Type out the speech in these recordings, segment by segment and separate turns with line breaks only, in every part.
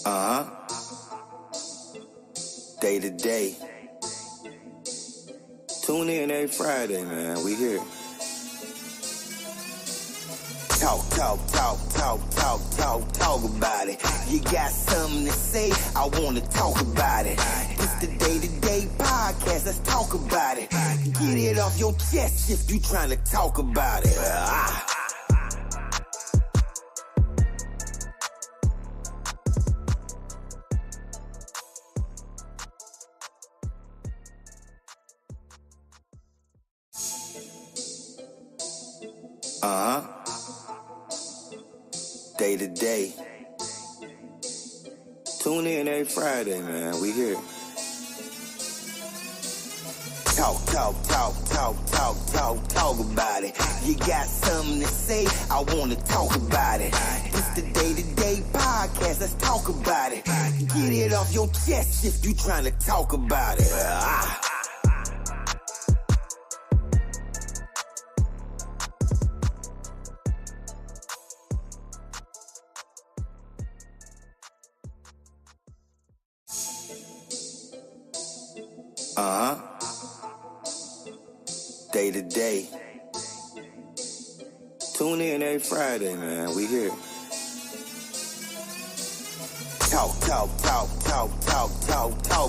Uh-huh. Day to day. Tune in every Friday, man. We here. Talk about it. You got something to say, I wanna talk about it. It's the Day-to-Day podcast, let's talk about it. Get it off your chest if you tryna talk about it. Uh-huh. Day to day. Tune in every Friday, man. We here. Talk about it. You got something to say, I wanna talk about it. It's the Day-to-Day podcast, let's talk about it. Get it off your chest if you tryna talk about it. Uh-huh. Day to day. Tune in every Friday, man. We here. Talk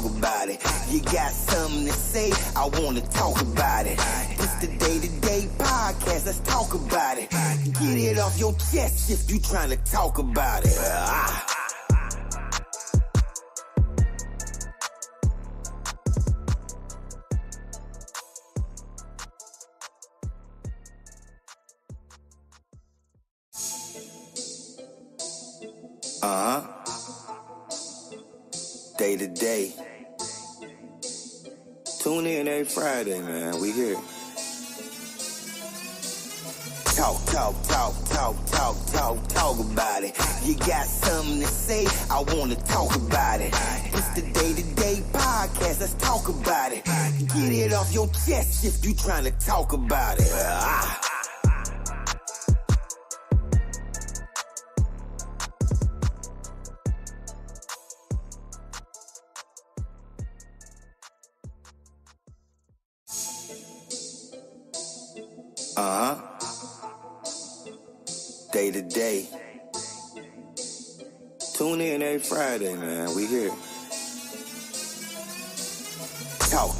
about it. You got something to say, I wanna talk about it. It's the Day-to-Day podcast, let's talk about it. Get it off your chest if you tryna talk about it. Uh-huh. Day to day. Tune in every Friday, man. We here. Talk about it. You got something to say, I wanna talk about it. It's the Day-to-Day podcast, let's talk about it. Get it off your chest if you tryna talk about it. Uh-huh. Day to day. Tune in every Friday, man. We here. Talk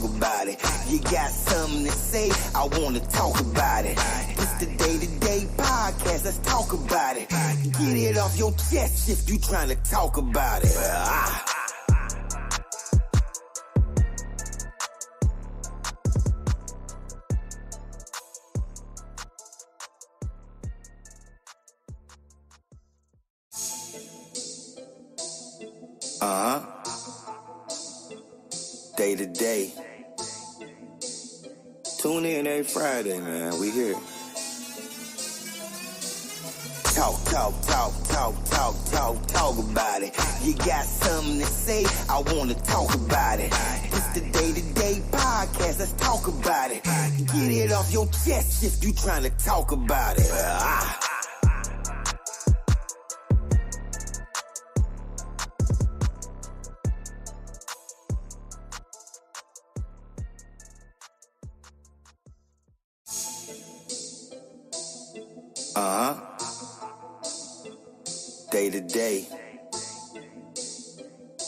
about it. You got something to say, I wanna talk about it. It's the Day-to-Day podcast, let's talk about it. Get it off your chest if you tryna talk about it. Uh-huh. Day to day. Tune in every Friday, man. We here. Talk about it. You got something to say, I wanna talk about it. It's the Day-to-Day podcast, let's talk about it. Get it off your chest if you tryna talk about it. Uh-huh. Day to day.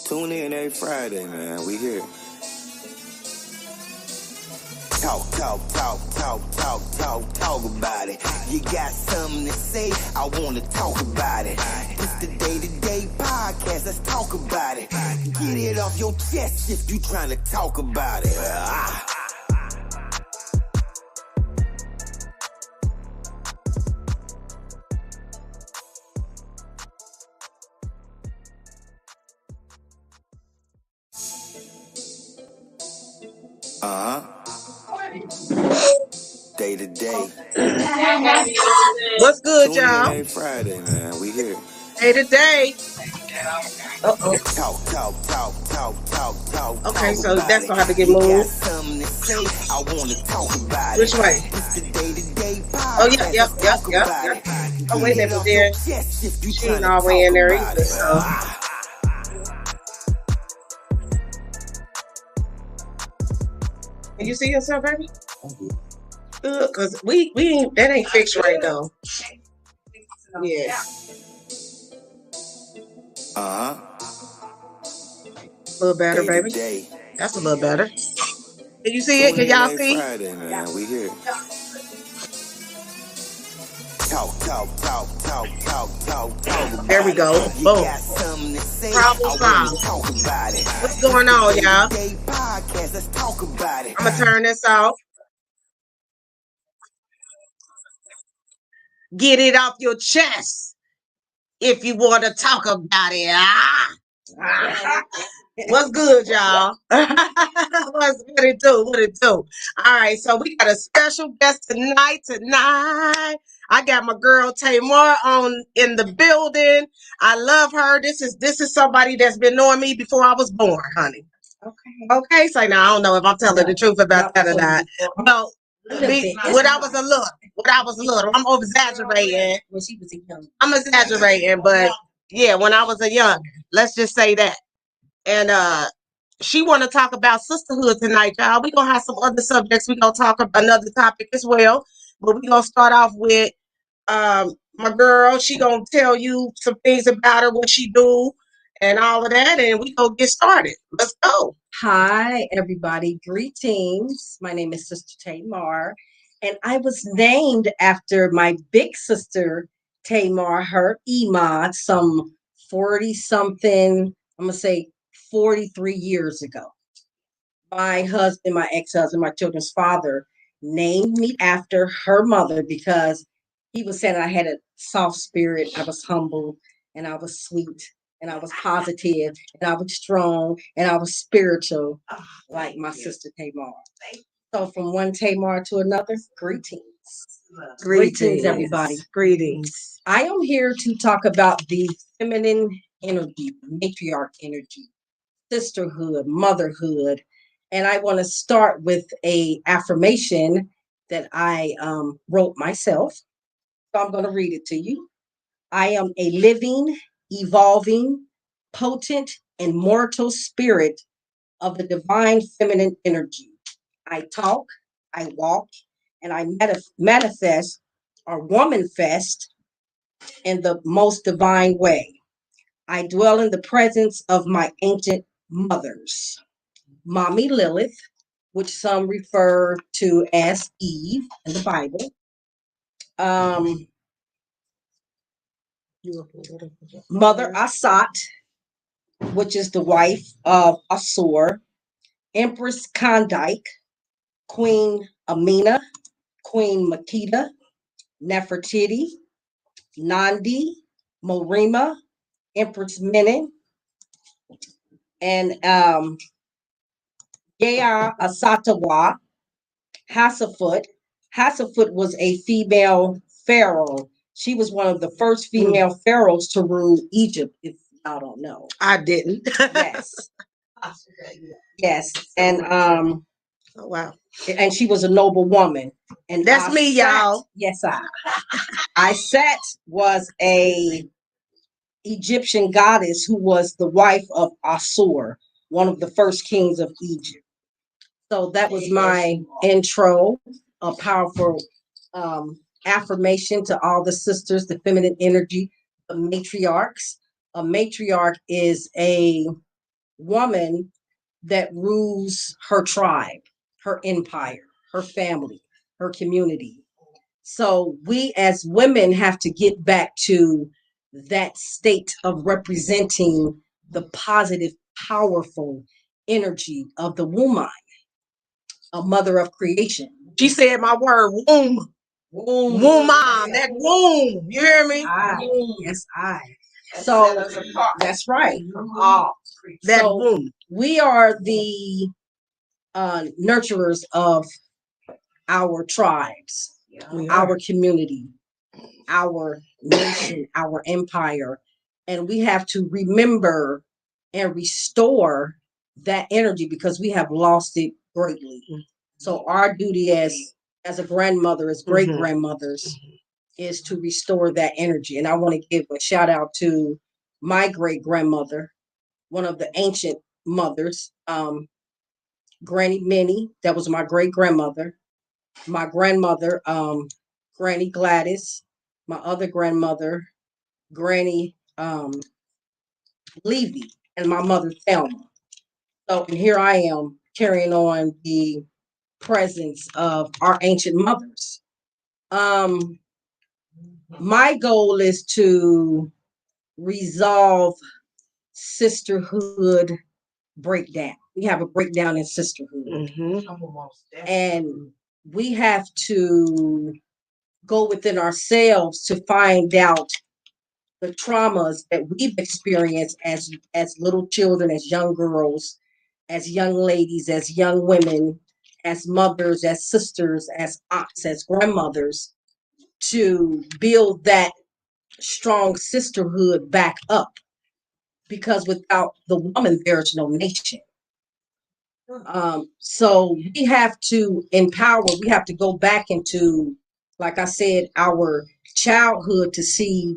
Tune in every Friday, man. We here. Talk about it. You got something to say, I wanna talk about it. It's the Day-to-Day podcast, let's talk about it. Get it off your chest if you tryna talk about it. Uh-huh. Day to day.
What's good, y'all?
Every Friday, man. We here.
Day to day. Okay, so that's gonna have to get moved. Which way? Oh, yep. Oh, wait a minute, dear. She ain't all the way in there either, so. Can you see yourself, baby? Good, cause we ain't, that ain't fixed right though. Yeah. A little better, baby. That's a little better. Can you see it? Can y'all see?
Friday, man. We here. Talk.
There we go. Boom. Problem solved. What's going on, y'all? I'm gonna turn this off. Get it off your chest if you want to talk about it. What's good, y'all? What it do? All right, so we got a special guest tonight. I got my girl Tamar on in the building. I love her. This is somebody that's been knowing me before I was born, honey. Okay. So now I don't know if I'm telling the truth about that or not. Well, when I was a little, I'm over exaggerating.
When she was young,
I'm exaggerating, but yeah, when I was a young, let's just say that. And she want to talk about sisterhood tonight, y'all. We're going to have some other subjects. We're going to talk about another topic as well. But we're going to start off with my girl. She going to tell you some things about her, what she do, and all of that. And we going to get started. Let's go.
Hi, everybody. Greetings. My name is Sister Tamar, and I was named after my big sister, Tamar, her Imad, some 40-something, I'm going to say 43 years ago. My husband, my ex-husband, my children's father named me after her mother because he was saying I had a soft spirit, I was humble, and I was sweet, and I was positive, and I was strong, and I was spiritual, like my sister Tamar. So from one Tamar to another, greetings. Greetings, everybody.
Greetings.
I am here to talk about the feminine energy, matriarch energy, sisterhood, motherhood. And I want to start with a affirmation that I wrote myself. So I'm going to read it to you. I am a living, evolving, potent, and mortal spirit of the divine feminine energy. I talk, I walk, and I manifest or womanfest in the most divine way. I dwell in the presence of my ancient mothers. Mommy Lilith, which some refer to as Eve in the Bible. Mother Asat, which is the wife of Asur. Empress Kandike, Queen Amina, Queen Makita, Nefertiti, Nandi, Morima, Empress Menen, and Gea Asatawa, Hassafut. Hassafut was a female pharaoh. She was one of the first female pharaohs to rule Egypt, if y'all don't know.
I didn't.
Yes. And
oh, wow.
And she was a noble woman. And
that's me, y'all.
Yes, Iset was a Egyptian goddess who was the wife of Asur, one of the first kings of Egypt. So that was my intro, a powerful affirmation to all the sisters, the feminine energy, the matriarchs. A matriarch is a woman that rules her tribe, her empire, her family, her community. So we as women have to get back to that state of representing the positive, powerful energy of the woman, a mother of creation.
She said my word, womb. Womb, mom, that womb. You hear me?
Yes, I. So that's right.
That
so
womb.
We are the nurturers of our tribes, our community, our nation, our empire. And we have to remember and restore that energy because we have lost it greatly. So our duty as a grandmother, as great grandmothers, is to restore that energy. And I want to give a shout out to my great grandmother, one of the ancient mothers, Granny Minnie. That was my great grandmother. My grandmother, Granny Gladys. My other grandmother, Granny Levy, and my mother Thelma. So, and here I am carrying on the presence of our ancient mothers. My goal is to resolve sisterhood breakdown. We have a breakdown in sisterhood. And we have to go within ourselves to find out the traumas that we've experienced as little children, as young girls, as young ladies, as young women, as mothers, as sisters, as aunts, as grandmothers, to build that strong sisterhood back up. Because without the woman, there's no nation. So we have to empower, we have to go back into, like I said, our childhood to see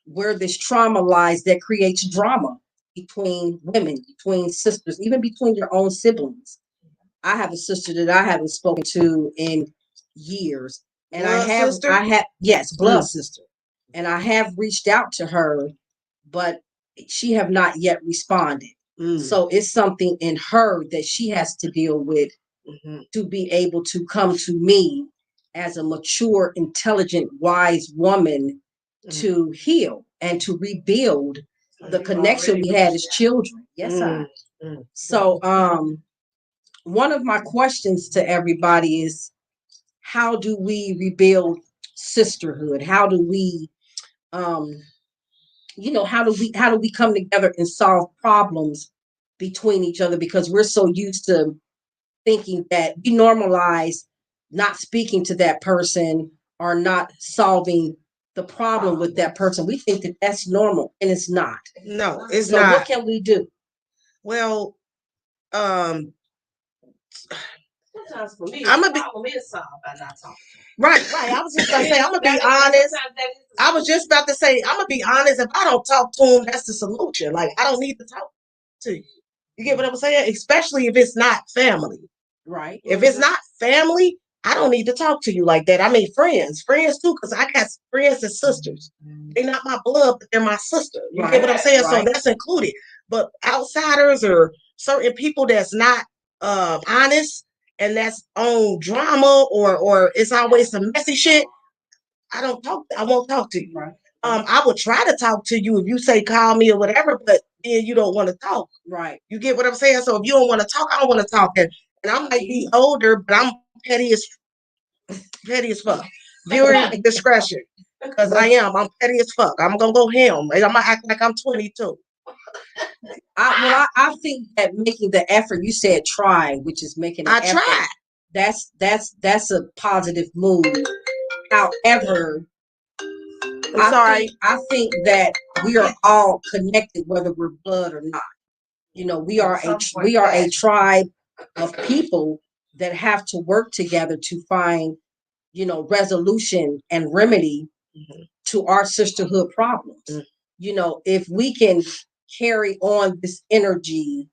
where this trauma lies that creates drama between women, between sisters, even between your own siblings. I have a sister that I haven't spoken to in years. And yes, blood sister. And I have reached out to her, but she have not yet responded. So it's something in her that she has to deal with to be able to come to me as a mature, intelligent, wise woman to heal and to rebuild the connection we had as children. Yes, So one of my questions to everybody is, how do we rebuild sisterhood? How do we how do we come together and solve problems between each other, because we're so used to thinking that we normalize not speaking to that person or not solving the problem with that person. We think that that's normal, and it's not.
No, it's
So
not.
what can we do?
Well,
sometimes for me,
I'm gonna be
solved by not talking.
Right. I was just gonna say, I'm gonna be honest. I was just about to say, I'm gonna be honest. If I don't talk to him, that's the solution. Like, I don't need to talk to you. You get what I'm saying? Especially if it's not family.
Right.
If it's not family, I don't need to talk to you like that. I mean, friends too, because I got friends and sisters. They're not my blood, but they're my sister. You get what I'm saying? So that's included. But outsiders or certain people that's not honest and that's on drama or it's always some messy shit, I won't talk to you.
Right.
I would try to talk to you if you say call me or whatever, but then you don't want to talk.
Right.
You get what I'm saying? So if you don't want to talk, I don't want to talk. And I might be older, but I'm petty as fuck. Viewer discretion. Because I'm petty as fuck. I'm gonna go ham. I'm gonna act like I'm 22.
I think that making the effort, you said try, which is making an effort.
Try.
That's a positive move. However, I think that we are all connected, whether we're blood or not. We are a tribe of people that have to work together to find, resolution and remedy to our sisterhood problems. If we can carry on this energy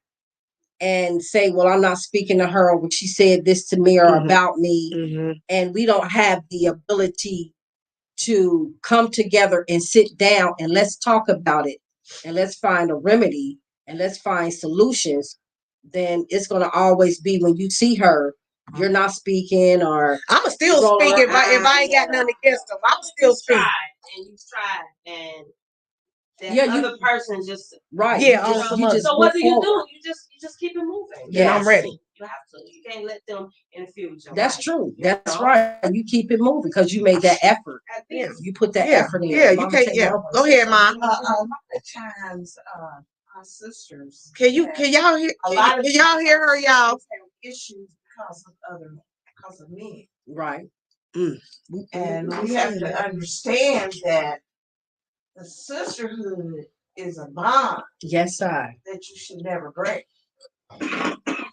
and say, well, I'm not speaking to her, or she said this to me or about me, and we don't have the ability to come together and sit down and let's talk about it and let's find a remedy and let's find solutions, then it's going to always be when you see her, you're not speaking, or
I'm still speaking if I ain't got nothing against them. I'm still speaking.
And you tried, and that other person just
right.
Yeah.
So what do? You just keep it moving.
Yeah, I'm ready.
You have to. You can't let them interfere with your
That's true. That's right. You keep it moving because you made that effort.
Yeah.
You put that effort in.
Yeah, you can't. Yeah. Go ahead, Mom.
A lot of times, our sisters.
Can y'all hear? Can y'all hear her, y'all?
Have issues because of men.
Right.
And we have to understand that the sisterhood is a bond.
Yes, sir.
That you should never break.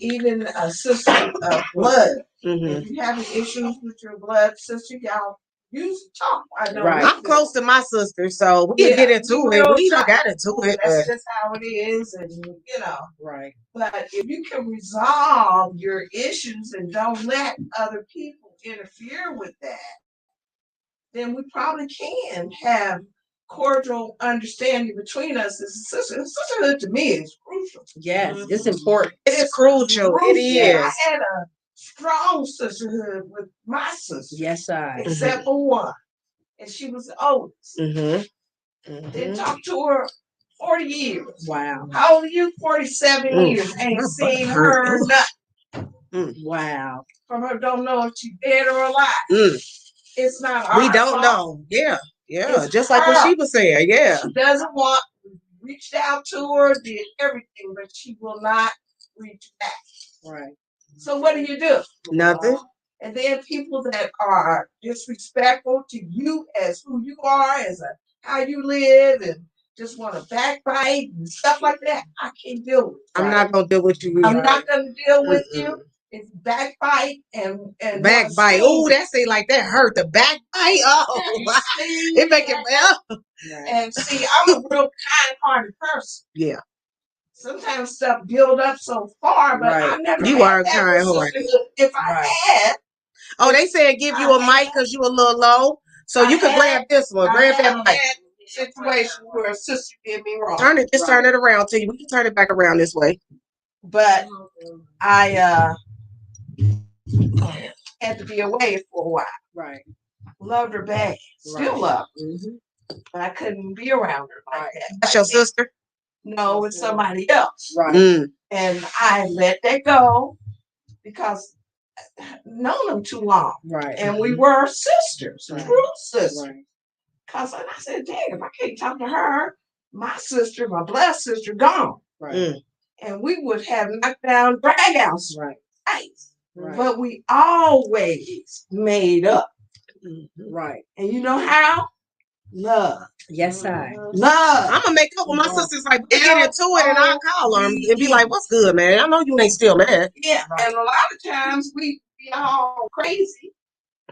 Even a sister of blood. If you having issues with your blood sister, y'all use talk. I know.
Right. I'm close to my sister, so we can get into it. We even got into it.
That's just how it is, and you know.
Right.
But if you can resolve your issues and don't let other people interfere with that, then we probably can have cordial understanding between us as a sister. Sisterhood to me is crucial.
Yes, it's important.
It's crucial. It is.
I had a strong sisterhood with my sister.
Yes, sir.
Except for one. And she was the oldest. Didn't talk to her 40 years.
Wow.
How old are you? 47 years. Ain't seen her nothing.
Wow.
From her, don't know if she's dead or alive. It's not our
We don't
fault.
know. Yeah. Yeah.
It's
just like what
her.
she was saying. Yeah.
She doesn't want, reached out to her, did everything, but she will not reach back.
Right.
So what do?
Nothing.
And then people that are disrespectful to you as who you are, as how you live, and just want to backbite and stuff like that, I can't deal with.
I'm not gonna deal with you.
I'm not gonna deal with you. It's backbite and
backbite. Oh, that say like that hurt. The backbite. Oh, it make it well.
And see, I'm a real kind-hearted person.
Yeah.
Sometimes stuff build up so far, but I never.
You are kind-hearted.
If I had.
Oh, they said give you a mic because you a little low, so you can grab this one. Grab that mic.
Situation where a sister did me wrong.
Turn it. Just turn it around to you. We can turn it back around this way.
But I had to be away for a while.
Right.
Loved her bad. Still love her. But I couldn't be around her like that.
That's your sister?
No, it's somebody else.
Right.
And I let that go because known them too long.
Right.
And we were sisters, true sisters.
Right.
Because I said, dang, if I can't talk to her, my sister, my blood sister, gone.
Right.
And we would have knockdown drag-outs.
Right.
Right. But we always made up.
Right.
And you know how? Love.
Yes, I.
Love.
I'm gonna make up with my sisters. Like, we get into it, and I'll call them and be like, "What's good, man? I know you ain't still mad."
Yeah. And a lot of times we be all crazy.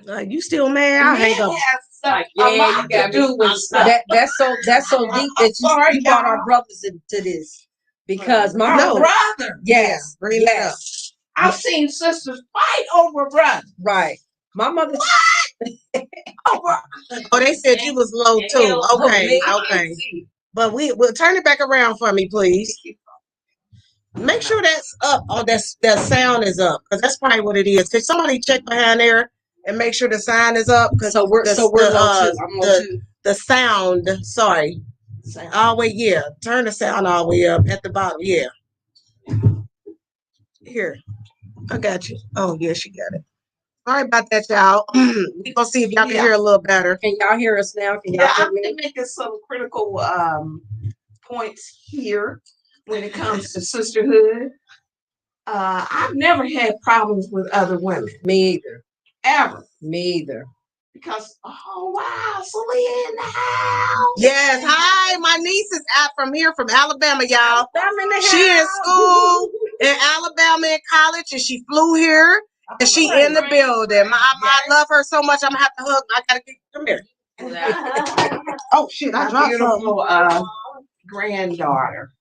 You still mad? I hang up.
Like, you got to do with stuff.
That's so deep that you brought our brothers into this because my
brother.
Yes.
Bring it up.
I've seen sisters fight over brother.
Right. My mother.
Over.
Oh, they said you was low too. Okay. But we'll turn it back around for me, please. Make sure that's up. Oh, that sound is up because that's probably what it is. Could somebody check behind there and make sure the sign is up?
So we're low too.
The sound. Sorry. Oh wait, yeah. Turn the sound all the way up at the bottom. Yeah. Here, I got you. Oh yeah, she got it. Sorry about that, y'all. We gonna see if y'all can hear a little better.
Can y'all hear us now? Can y'all hear me?
I'm making some critical points here when it comes to sisterhood. I've never had problems with other women.
Me either.
Ever.
Me either.
Because, oh, wow, Celia in the house.
Yes, hi. My niece is out from Alabama, y'all.
I'm in the house.
She in school in Alabama in college, and she flew here, and she in the building. I love her so much, I'm going to have to hug her. I got to come here. Oh, shit, I dropped
beautiful granddaughter.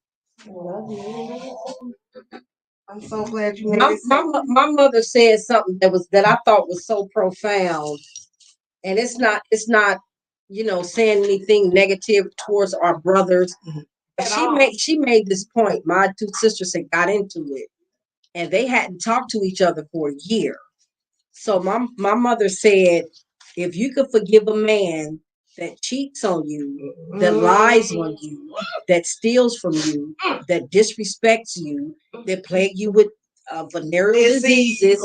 I'm so glad you made it.
My mother said something that I thought was so profound, and it's not saying anything negative towards our brothers. She made this point. My two sisters had got into it, and they hadn't talked to each other for a year. So my mother said, if you could forgive a man that cheats on you, that lies on you, that steals from you, that disrespects you, that plague you with venereal diseases,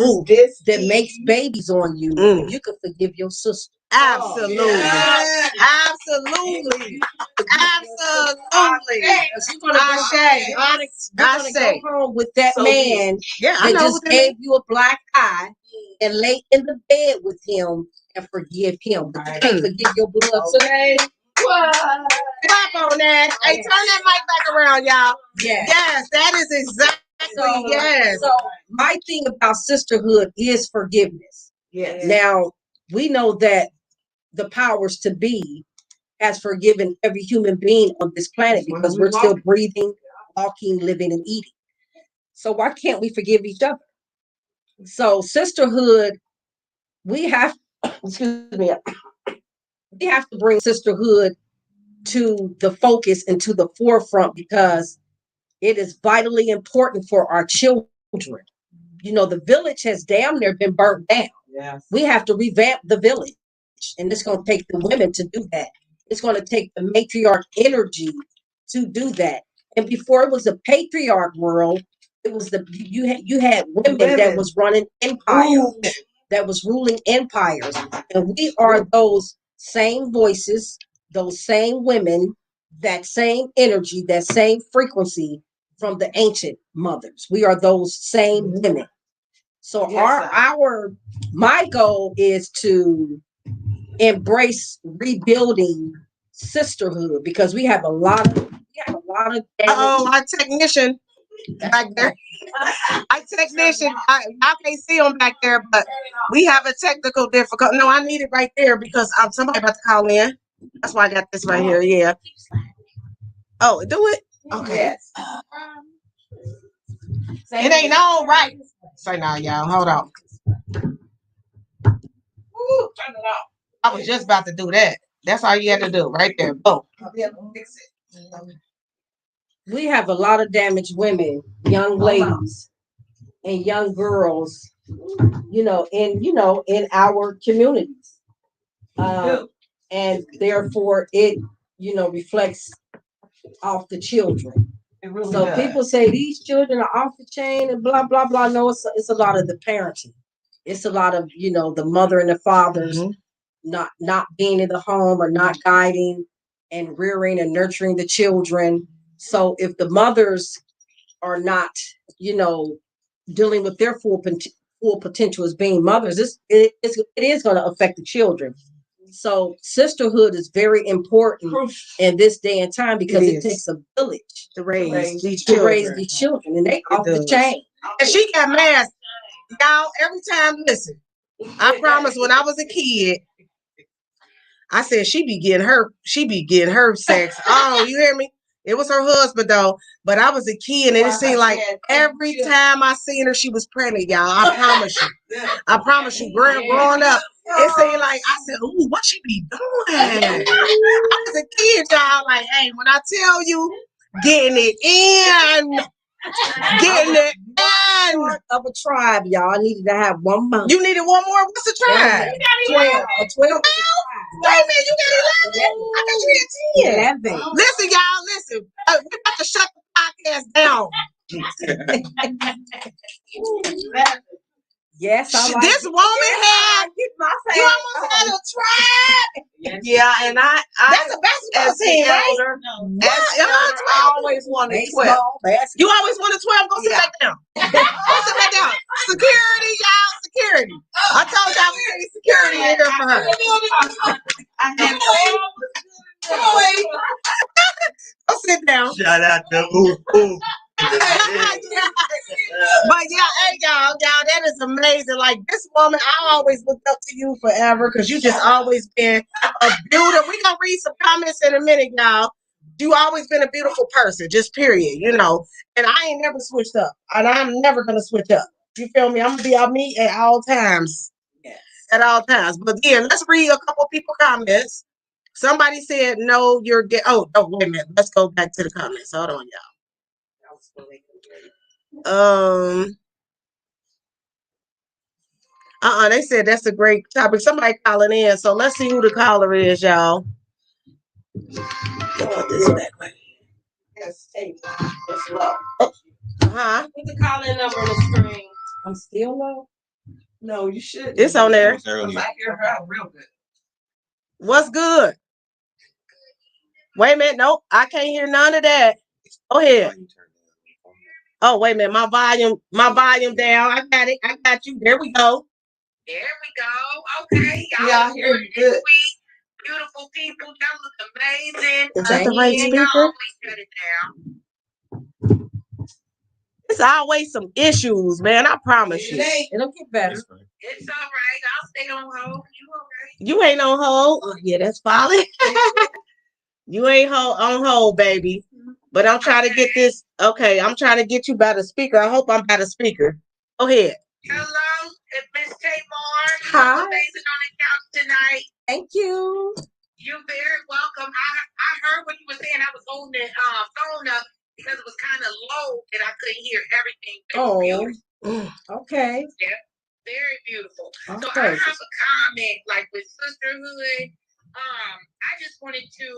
that makes babies on you, if you could forgive your sister.
Absolutely. Absolutely. Absolutely.
You're gonna go home with that man that just gave you a black eye and lay in the bed with him and forgive him. But you can't forgive your blood.
Okay. What?
Clap on that. Hey, turn that mic back around, y'all.
Yes.
Yes, that is exactly yes.
So my thing about sisterhood is forgiveness.
Yes.
Now, we know that the powers to be has forgiven every human being on this planet because we're still breathing, walking, living, and eating. So why can't we forgive each other? So sisterhood, we have, excuse me, we have to bring sisterhood to the focus and to the forefront because it is vitally important for our children. You know, the village has damn near been burnt down.
Yes.
We have to revamp the village, and it's going to take the women to do that. It's going to take the matriarch energy to do that. And before it was a patriarch world, it was you had women that was running empires, that was ruling empires, and we are those same voices, those same women, that same energy, that same frequency from the ancient mothers. We are those same women. So
Yes,
my goal is to embrace rebuilding sisterhood because we have a lot of damage.
Oh, our technician back there. Our technician, I can't see him back there, but we have a technical difficulty. No, I need it right there because somebody about to call in. That's why I got this right here. Yeah. Oh, do it? Okay.
Yes.
It ain't all right. Say now, y'all. Hold on.
Ooh, turn it off.
I was just about to do that. That's all you had to do right there. Boom.
Fix it.
We have a lot of damaged women, young ladies, and young girls, in our communities, and therefore it reflects off the children.
It really
So
does.
people say these children are off the chain and blah blah blah. No, it's a lot of the parenting. It's a lot of the mother and the fathers not being in the home or not guiding and rearing and nurturing the children. So if the mothers are not dealing with their full potential as being mothers, it is going to affect the children. So sisterhood is very important in this day and time because it takes a village
to raise these
children, and they off the chain.
And she got mad, y'all. Every time, listen. I promise. When I was a kid, I said she be getting her sex. Oh, you hear me? It was her husband though, but I was a kid, and it seemed like every time I seen her, she was pregnant, y'all. I promise you. Growing up, it seemed like I said, "Ooh, what she be doing?" I was a kid, y'all. Like, hey, when I tell you, getting it in.
Of a tribe, y'all. I needed to have one more.
You needed one more? What's the tribe?
12. 12.
Wait a minute, you got 11? I thought you had 10.
11.
Listen, y'all, listen. We're about to shut the podcast down.
Yes, I like
this woman had. You almost had a tribe.
Yeah, and
that's a basketball team, right?
I always wanted 12.
You always wanted 12. Go sit back down. Go sit back down. Security, y'all. Security. I told y'all we need security in here for her. Go sit down.
Shout out to Ooh.
But yeah, hey y'all, that is amazing. Like this woman, I always looked up to you forever because you just always been a beautiful. We're gonna read some comments in a minute, y'all. You always been a beautiful person, just period, And I ain't never switched up, and I'm never gonna switch up. You feel me? I'm gonna be on me at all times. Yes. At all times. But yeah, let's read a couple people comments. Somebody said, "No, you're gay." Oh, wait a minute. Let's go back to the comments. Hold on, y'all. They said that's a great topic. Somebody calling in, so let's see who the caller is, y'all. Go this back way.
Yes, tape. It's low.
Put the call-in number on the screen.
I'm still low.
No, you should.
It's on there.
I hear her out real good.
What's good? Wait a minute. Nope, I can't hear none of that. Go ahead. Oh, wait a minute. My volume down. I got it. I got you. There we go.
There we go. Okay.
Y'all hear you good.
Beautiful people. Y'all look amazing.
Is that the right speaker?
Shut it down.
It's always some issues, man. I promise you.
It'll get better.
It's all right. I'll stay on hold. You all right?
You ain't on hold. Oh, yeah, that's fine. You ain't on hold, baby. But I'm trying to get this. Okay, I'm trying to get you by the speaker. I hope I'm by the speaker. Go ahead.
Hello, it's Miss Tamar.
Hi.
Amazing on the couch tonight.
Thank you.
You're very welcome. I heard what you were saying. I was holding the phone up because it was kind of low and I couldn't hear everything.
Okay.
Yeah, very beautiful.
Okay.
So I have a comment like with sisterhood. I just wanted to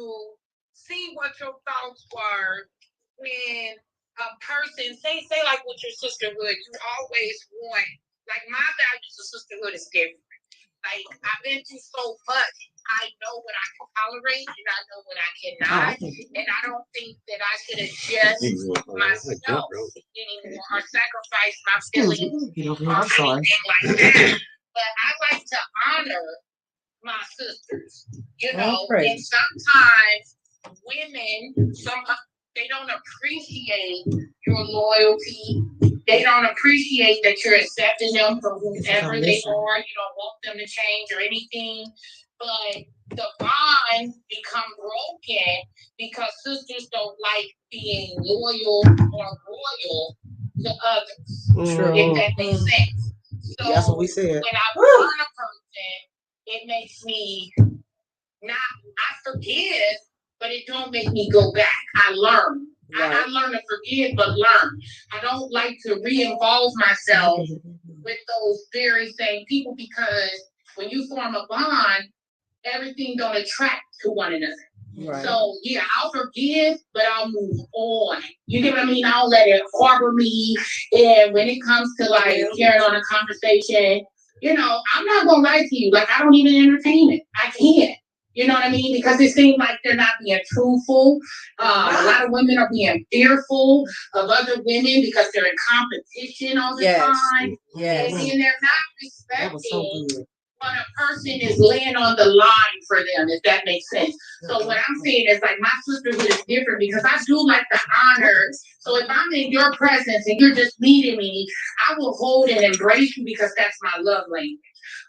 see what your thoughts were when a person say like with your sisterhood, you always want, like, my values of sisterhood is different. Like, I've been through so much. I know what I can tolerate and I know what I cannot. And I don't think that I should adjust myself anymore or sacrifice my feelings or anything like that. But I like to honor my sisters, you know, and sometimes women, they don't appreciate your loyalty. They don't appreciate that you're accepting them for whoever they are. You don't want them to change or anything. But the bond become broken because sisters don't like being loyal or royal to others. If that makes sense. So
that's what we said.
When I burn a person, it makes me I forgive, but it don't make me go back. I learn. Right. I learn to forgive, but learn. I don't like to re-involve myself with those very same people because when you form a bond, everything don't attract to one another. Right. So yeah, I'll forgive, but I'll move on. You get what I mean? I'll let it harbor me. And when it comes to like carrying on a conversation, you know, I'm not gonna lie to you. Like, I don't even entertain it. I can't. You know what I mean? Because it seems like they're not being truthful. A lot of women are being fearful of other women because they're in competition all the time. Yes. And then they're not respecting when a person is laying on the line for them, if that makes sense. So what I'm saying is, like, my sisterhood is different because I do like the honor. So if I'm in your presence and you're just meeting me, I will hold and embrace you because that's my love language.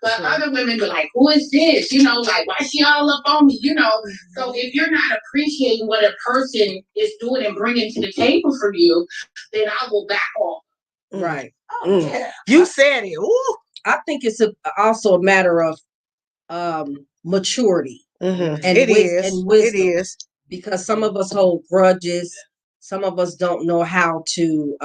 But other women be like, who is this? You know, like, why is she all up on me? You know, so if you're not appreciating what a person is doing and bringing to the table for you, then I will back off.
Right.
Yeah. You said it. Ooh.
I think it's also a matter of maturity and wisdom.
It is.
Because some of us hold grudges. Some of us don't know how to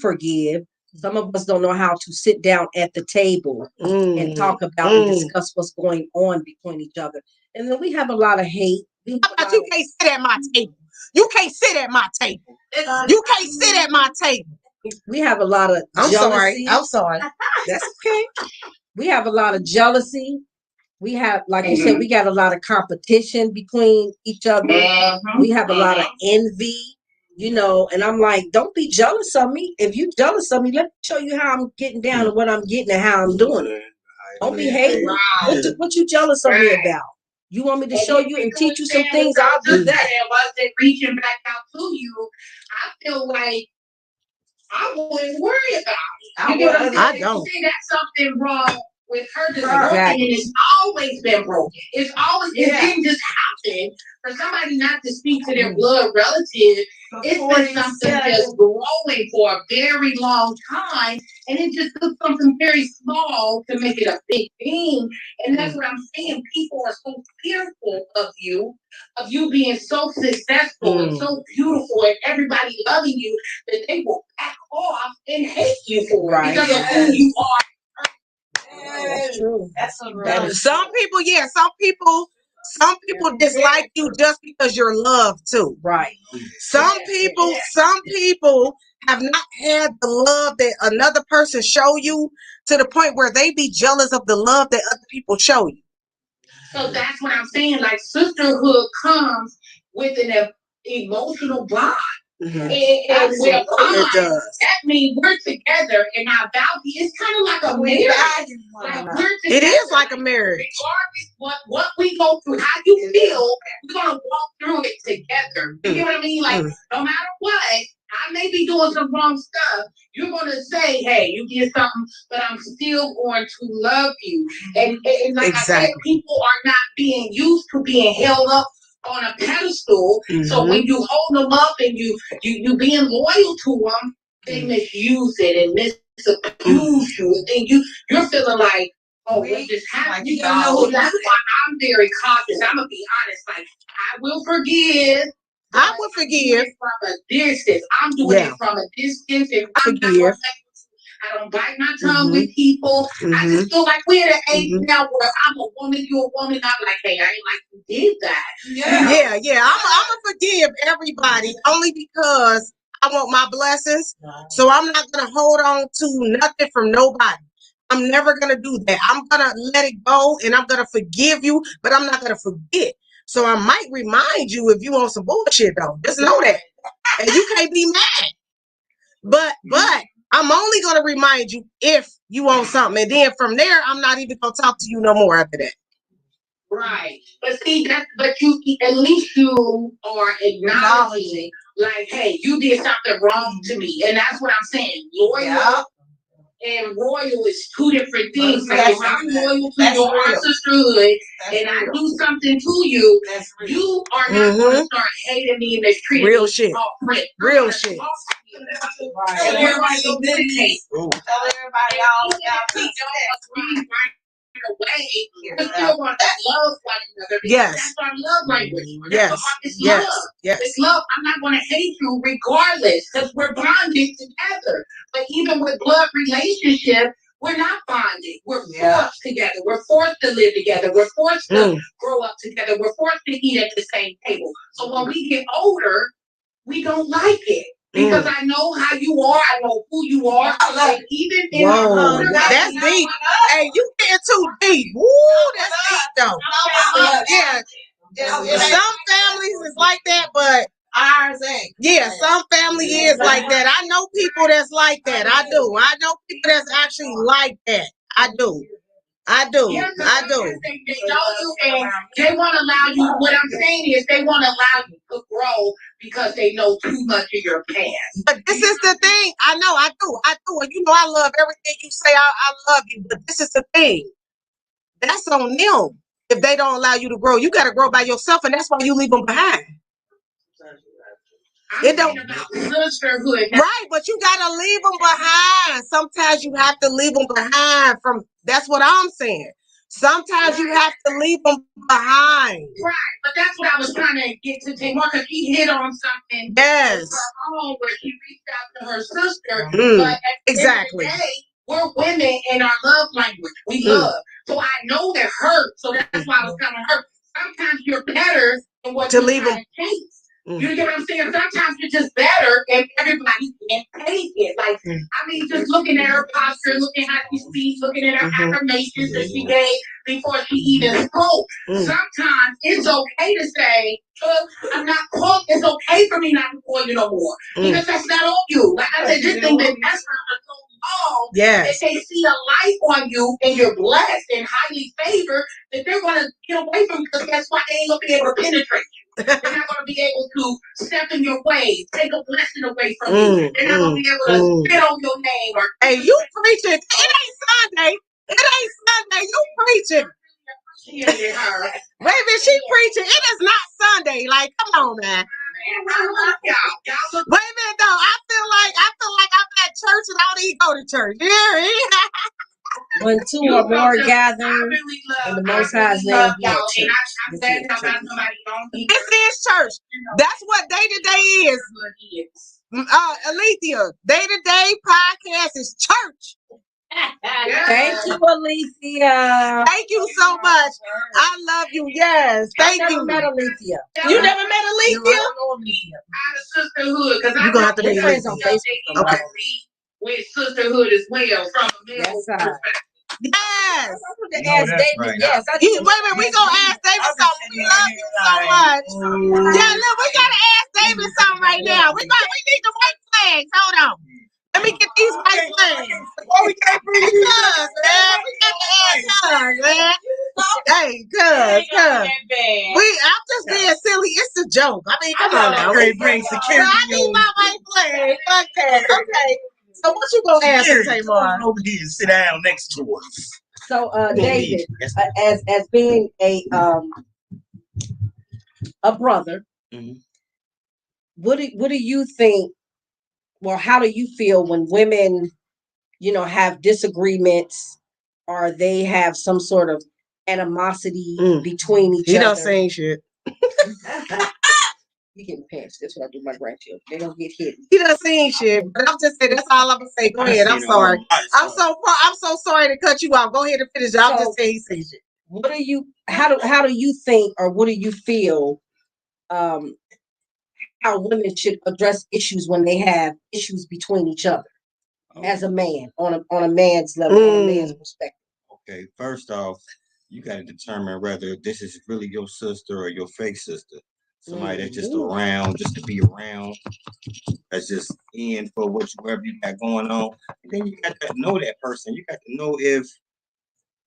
forgive. Some of us don't know how to sit down at the table and talk about and discuss what's going on between each other. And then we have a lot of hate.
How about you can't sit at my table? You can't sit at my table. You can't sit at my table.
We have a lot of jealousy.
I'm sorry. That's okay.
We have a lot of jealousy. We have, like you said, we got a lot of competition between each other. We have a lot of envy. You know, and I'm like, don't be jealous of me. If you're jealous of me, let me show you how I'm getting down and what I'm getting and how I'm doing it. Don't be hating. What you jealous of me about? You want me to show you and teach you some things? I'll do that.
And once they reaching back out to you, I feel like I wouldn't worry about it. I don't. See, that's something wrong with her just broken, and it's always been broken. It's always, it didn't just happen for somebody not to speak to their blood relative. It's been something just growing for a very long time, and it just took something very small to make it a big thing. And that's what I'm saying. People are so fearful of you being so successful and so beautiful, and everybody loving you, that they will back off and hate you for it because of who you are.
That's true.
That's so real. Some people dislike you just because you're loved too.
Right.
Some people have not had the love that another person show you to the point where they be jealous of the love that other people show you.
So that's what I'm saying. Like, sisterhood comes with an emotional bond.
Mhm.
And we're
It
fine.
does.
That means we're together and our value. It's kind of like a marriage. Like we're
It
together.
is like a marriage.
Regardless what we go through, how you feel, we're gonna walk through it together. You get what I mean? Like no matter what, I may be doing some wrong stuff. You're gonna say, "Hey, you did something," but I'm still going to love you. And like I said, people are not being used to being held up on a pedestal. So when you hold them up and you being loyal to them, they misuse it and misabuse you, and then you're feeling like, oh, what just happened? You know, that's why I'm very cautious. I'm gonna be honest. Like I will forgive.
I will forgive
from a distance. I'm doing it from a distance, and I'm not. I don't bite my tongue with people. I just feel like we're at an age now where I'm a woman, you're a woman. I'm like, hey, I ain't like you did that.
Yeah. I'm gonna forgive everybody only because I want my blessings. So I'm not gonna hold on to nothing from nobody. I'm never gonna do that. I'm gonna let it go and I'm gonna forgive you, but I'm not gonna forget. So I might remind you if you want some bullshit though. Just know that. And you can't be mad. But I'm only gonna remind you if you want something. And then from there, I'm not even gonna talk to you no more after that.
Right. But see but you at least you are acknowledging like, hey, you did something wrong to me. And that's what I'm saying. Loyal and royal is two different things. Like if I'm loyal to your sisterhood and I do something to you, you are not going to start hating me and mistreating
real
me.
shit. Real shit.
Tell everybody your business. Tell everybody y'all agree right away. You still want to love one another.
Yes.
That's our love language.
Yes.
It's love.
Yes.
It's love. I'm not going to hate you regardless because we're bonded together. But even with blood relationship, we're not bonded. We're forced together. We're forced to live together. We're forced to grow up together. We're forced to eat at the same table. So when we get older, we don't like it. Because I know how you are, I know who you are. And even in
that's deep. Hey, you getting too deep. Woo, that's deep though. Yeah. Some families is like that, but ours ain't. Yeah, some family is like that. I know people that's like that. I do. I know people that's actually like that. I do.
Yeah, they know you and they want to allow you. What I'm saying is they want to allow you to grow because they know too much of your past.
But this is the thing. I know, I do. And you know, I love everything you say. I love you. But this is the thing. That's on them. If they don't allow you to grow, you got to grow by yourself. And that's why you leave them behind.
It don't about sisterhood.
Right, but you gotta leave them behind. Sometimes you have to leave them behind. That's what I'm saying. Sometimes you have to leave them behind.
Right, but that's what I was trying to get to Tamar because she hit on something.
Yes.
Where she reached out to her sister. But at the end of the day, we're women in our love language. We love. So I know they're hurt. So that's why I was telling her. Sometimes you're better than what you leave them. You get what I'm saying? Sometimes you're just better and everybody can't take it. Like, I mean, just looking at her posture, looking at how she speaks, looking at her affirmations that she gave before she even spoke. Sometimes it's okay to say, I'm not called. It's okay for me not to call you no more. Because that's not on you. Like I said, this thing been messed for so long that they see a light on you and you're blessed and highly favored that they're going to get away from you because that's why they ain't going to be able to penetrate you. They're not going to be able to step in your way, take a blessing away from you. They're not going to be able to spit on your name.
Hey, you preaching. It ain't Sunday. You preaching. Wait a minute, she preaching. It is not Sunday. Like, come on, man. Wait a minute, though. I feel like I'm at church and I don't even go to church. Yeah.
When two or more gather in the Most High's name,
this is church. That's what day-to-day is. Alethea, day-to-day podcast is church.
Thank you, Alethea.
Thank you so much. I love you. Yes. Thank you.
I never met Alethea.
You never met Alethea?
No, I don't know Alethea.
Out of sisterhood, because
you're gonna have to be
friends on Facebook.
Okay. With sisterhood as well from a male perspective.
Yes.
Ask David.
Right. Yes. Wait a minute. We gonna ask David something. We love you so much. Yeah, look, we gotta ask baby something right now. We need the white flags. Hold on. Let me get these white flags.
Why we can't bring these
Cuz, man. We got to add cuz, man. Hey, cuz. I'm just being silly. It's a joke. I mean, come on now.
Great bring security.
I need my white flag. Fuck that. Okay. So what you gonna ask me, Tamar?
Over here and sit down next to us.
So, David, as being a brother, what do you think? Well, how do you feel when women, have disagreements, or they have some sort of animosity between each other?
He don't say shit.
You getting pinched. That's what I do with my grandchildren. They don't get hit.
He doesn't say shit. But I'm just saying that's all I'm gonna say. Go ahead. I'm sorry. I'm so sorry to cut you off. Go ahead and finish. I'll just say he says shit.
How do you think, or what do you feel how women should address issues when they have issues between each other as a man, on a man's level, on a man's perspective?
Okay, first off, you got to determine whether this is really your sister or your fake sister. Somebody that's just around, just to be around, that's just in for whatever you got going on. And then you got to know that person. You got to know if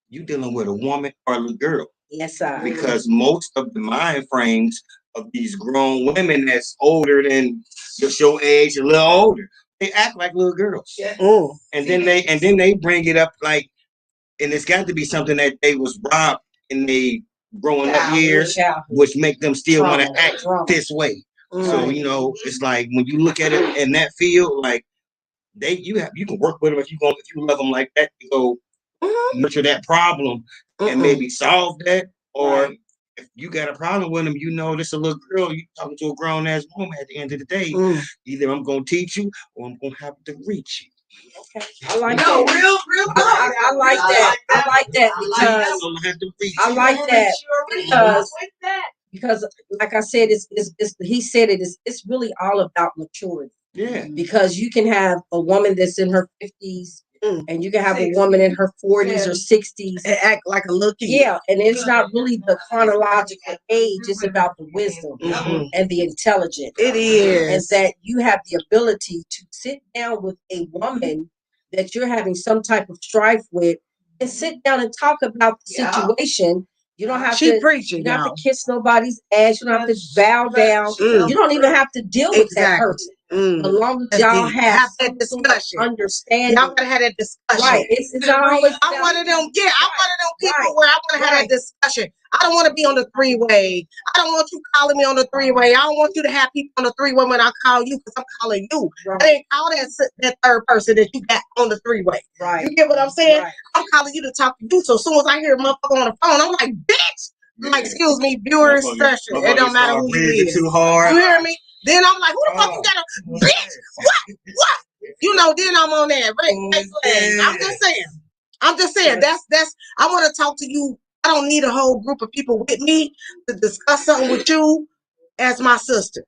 you're dealing with a woman or a little girl.
Yes, sir.
Because most of the mind frames of these grown women that's older than just your age, a little older, they act like little girls.
Yeah.
And then they bring it up like, and it's got to be something that they was robbed in they growing up years, which make them still want to act this way. So it's like when you look at it in that field, like you can work with them if you love them like that, you go nurture that problem and maybe solve that. Or if you got a problem with them, this a little girl, you talking to a grown ass woman. At the end of the day, either I'm gonna teach you or I'm gonna have to reach you.
Okay. I like that. Real. I like that. I like that because like I said, he said it's really all about maturity.
Yeah.
Because you can have a woman that's in her 50s and you can have 60s. A woman in her 40s or 60s
and act like a little kid.
Yeah, and it's not really the chronological age, it's about the wisdom and the intelligence.
It is.
And that you have the ability to sit down with a woman that you're having some type of strife with and sit down and talk about the situation. You don't have
to
have to kiss nobody's ass. You don't have to bow down. You don't even have to deal with that person. As long as y'all have that discussion, understanding.
Y'all gotta have that discussion.
Right. It's always
I'm one of them. Yeah, I'm one of them people where I want to have that discussion. I don't want to be on the three-way. I don't want you calling me on the three-way. I don't want you to have people on the three-way when I call you because I'm calling you.
Right.
I didn't call that third person that you got on the three-way.
Right.
You get what I'm saying?
Right.
I'm calling you to talk to you. So as soon as I hear a motherfucker on the phone, I'm like, bitch. I'm like, excuse me, viewer expression. It don't matter who he is.
Too hard.
You hear me? Then I'm like, who the fuck you got a bitch? What? Then I'm on that. I'm just saying. That's. I want to talk to you. I don't need a whole group of people with me to discuss something with you as my sister.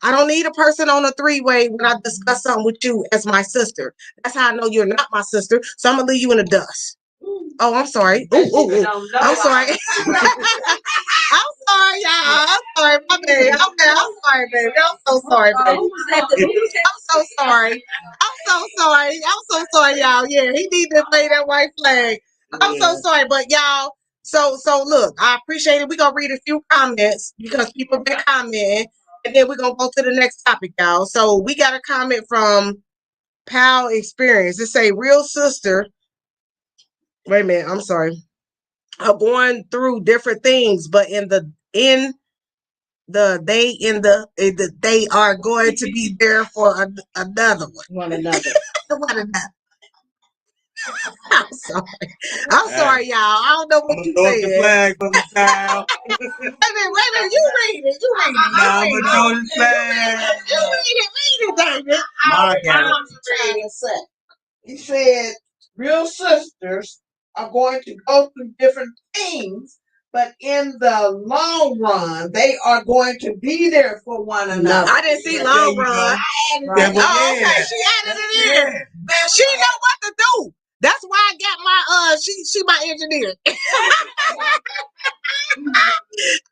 I don't need a person on a three-way when I discuss something with you as my sister. That's how I know you're not my sister. So I'm gonna leave you in the dust. Oh, I'm sorry. Ooh. I'm sorry. I'm sorry, y'all. I'm sorry, my baby. I'm sorry, baby. I'm so sorry, baby. I'm so sorry. I'm so sorry, y'all. Yeah, he need to play that white flag. I'm so sorry, but y'all. So look, I appreciate it. We're gonna read a few comments because people been commenting, and then we're gonna go to the next topic, y'all. So we got a comment from Pal Experience. It say, real sister. Wait a minute, I'm sorry. Are going through different things, but they are going to be there for another
one another.
I'm sorry, y'all. I don't know what you said.
The flag for the child.
Wait a minute. You read it. You read it, David.
He said, real sisters are going to go through different things, but in the long run, they are going to be there for one another.
I didn't see long run. Okay, she added it in. She know what to do. That's why I got my she my engineer.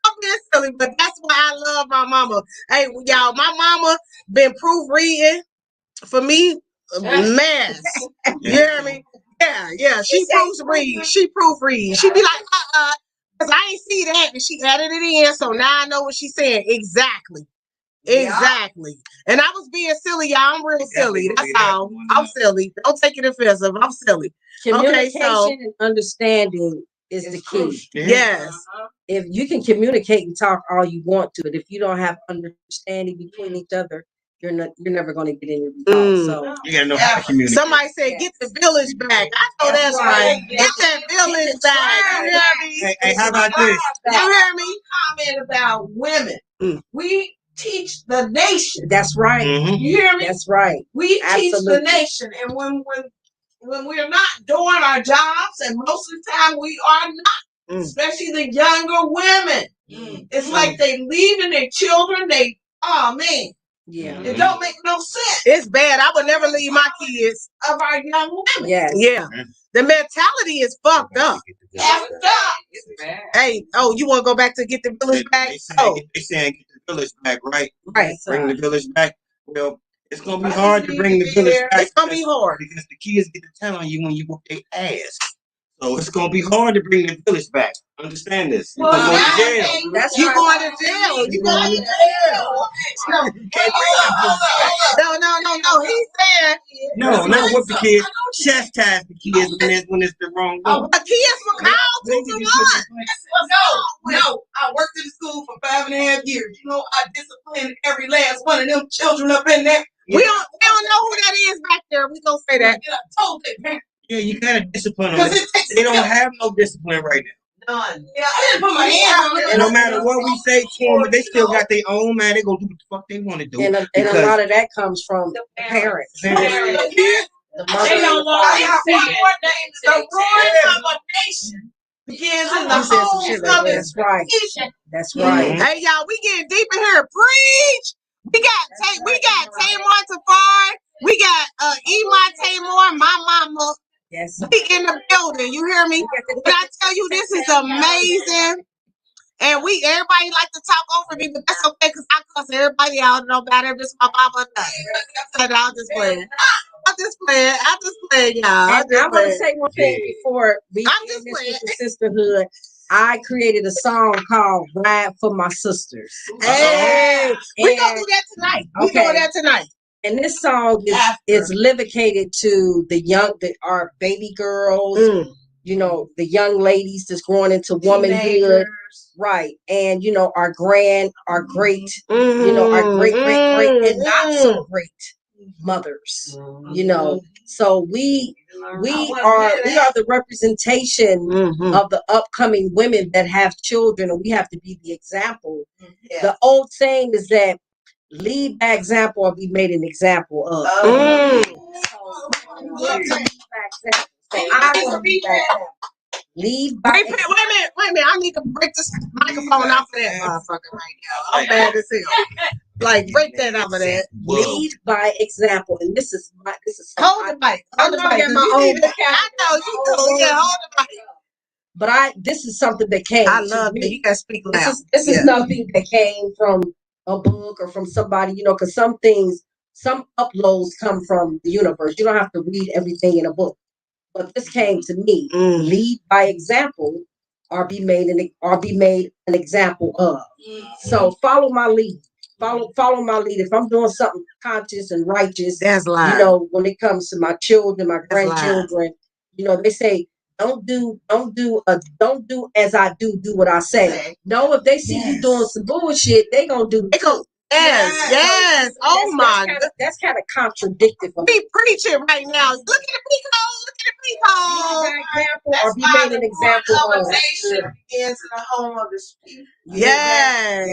I'm being silly, but that's why I love my mama. Hey, y'all, my mama been proofreading for me. Man, you hear me? Yeah. She proofreads. She proofreads. She be like, because I ain't see that, and she added it in, so now I know what she's saying exactly. Exactly. And I was being silly, y'all. I'm real silly. That's all. I'm silly. Don't take it offensive. I'm silly.
Communication and understanding is the key.
Yes.
If you can communicate and talk all you want to, but if you don't have understanding between each other, you're never going to get any results. So
you gotta know how to communicate.
Somebody said, "Get the village back." I know that's right. Get that village back. You hear me?
Hey, how about this?
You hear me?
Comment about women. We teach the nation.
That's right.
You hear me?
That's right.
We teach the nation, and when we're not doing our jobs, and most of the time we are not, especially the younger women, it's like they leaving their children. It don't make no sense.
It's bad. I would never leave my kids
of our young women.
Yes.
Yeah. The mentality is fucked up. Hey, you want to go back to get the village back?
They saying get the village back, right?
Right.
Bring the village back. Well, it's gonna be hard to bring the village back.
It's gonna be hard
because the kids get to tell on you when you whoop their ass. So it's gonna be hard to bring the village back. Understand this? You're going to jail.
You going to jail. You going to jail. No. He said
no, not whoop the kids. Chastise the kids when it's the wrong way.
The kids were called to
No. I worked in the school for 5.5 years. You know, I disciplined every last one of them children up in there.
We don't know who that is back there. We gonna say that.
I told their parents.
Yeah, you gotta discipline them. They don't have no discipline right now.
None. Yeah, I didn't put my hands on them.
And no matter what we say to them, they still got their own man. They gonna do what the fuck they want to do.
And a lot of that comes from the parents.
They don't want the ruin of a nation begins in the home.
That's right. That's right.
Hey y'all, we getting deep in here. Preach. We got Tamar Tafar. We got Iman Tamar, my mama.
Yes.
We in the building. You hear me? When I tell you this is amazing. And everybody like to talk over me, but that's okay because I cuss everybody out. No matter if it's my mama or not. I'll just play. I'm just playing, y'all.
I want to say one thing before we end this with the sisterhood. I created a song called "Ride for My Sisters."
Hey, we gonna do that tonight. We doing that tonight.
And this song is livicated to our baby girls, you know, the young ladies that's growing into womanhood, right? And you know, our great, you know, our great, and not so great mothers, you know. So we are the representation of the upcoming women that have children, and we have to be the example. The old saying is that lead by example or be made an example of. Lead by
example. Wait a minute. I need to break this microphone off of that motherfucker right now. I'm bad as hell. Like, break that off of that.
Lead by example. And this is
hold the mic. Hold the mic. I know you do. Yeah, hold the mic.
But this is something that came.
I love it. You gotta speak loud.
This is something that came from a book or from somebody, you know, because some uploads come from the universe. You don't have to read everything in a book. But this came to me. Lead by example or be made an example of. So follow my lead. Follow my lead. If I'm doing something conscious and righteous,
that's live.
You know, when it comes to my children, my grandchildren, you know, they say, don't do as I do what I say. No, if they see you doing some bullshit, they gonna do it.
Yes. Oh my God.
That's kind of contradictory.
Be preaching right now. Look at the peacock.
Or be made an example of.
Begins in the home of the people.
Yes.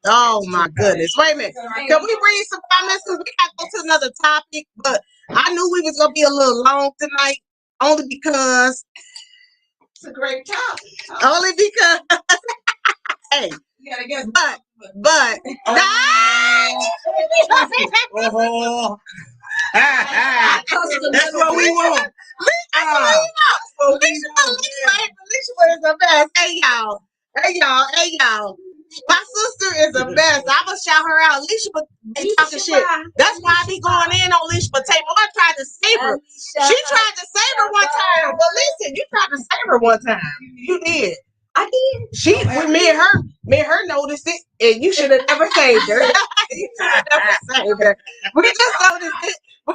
Oh my goodness. Wait a minute. Can we read some comments? Because we got to go to another topic, but I knew we was gonna be a little long tonight, only because
it's a great topic.
Only because hey,
you gotta guess.
But
That's what we want.
Alicia is the best. Hey y'all. My sister is the best. I'ma shout her out. Alicia be talking shit. That's why I be going in on Alicia. But Tamar tried to save her. She tried to save her one time. But listen, you tried to save her one time. You did.
I did.
Me and her noticed it, and you should have never saved her. You should have never saved her. We just noticed it. We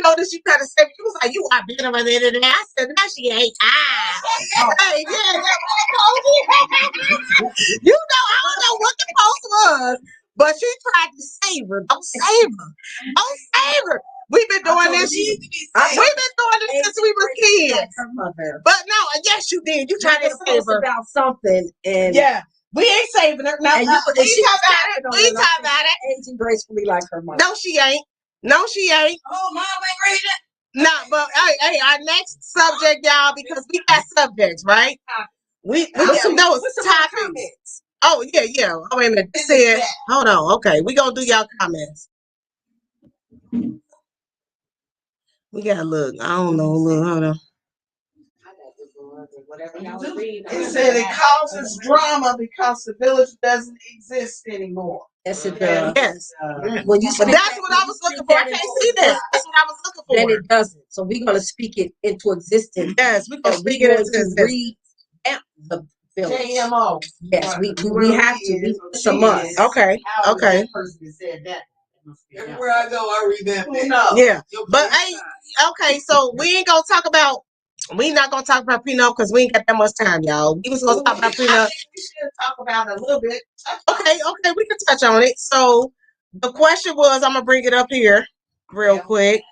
noticed you tried to save her. You was like, you are better than it. And I said, now she ain't. Hey, yeah, you know, I don't know what the post was, but she tried to save her. Don't save her. We've been doing this. We've been doing this since we were kids. But no, yes, you did. You tried to save her
about something, and
we ain't saving her. No, we talk about it.
Aging gracefully like her mother.
No, she ain't.
Oh, Mom ain't ready.
No, but hey, our next subject, y'all, because we got subjects, right? We got some topics. Oh yeah. Oh, wait a minute. They said, hold on. Okay, we gonna do y'all comments. We gotta look. I don't know. Look, hold on.
It said it causes drama because the village doesn't exist anymore.
Yes, it does.
Yes.
When you
But that's what I was looking for. I can't see that. That's what I was looking for.
Then it doesn't. So we're gonna speak it into existence.
Yes, we're gonna speak it into existence.
The village.
KMO.
Yes, we have to. It's a must.
Okay.
That person that said that. Everywhere I go, I read that.
Who knows?
Yeah. But hey, okay, so we not gonna talk about prenup because we ain't got that much time, y'all. We was gonna talk about prenup.
I think we should talk about it a little bit.
Okay, we can touch on it. So the question was, I'm gonna bring it up here real quick.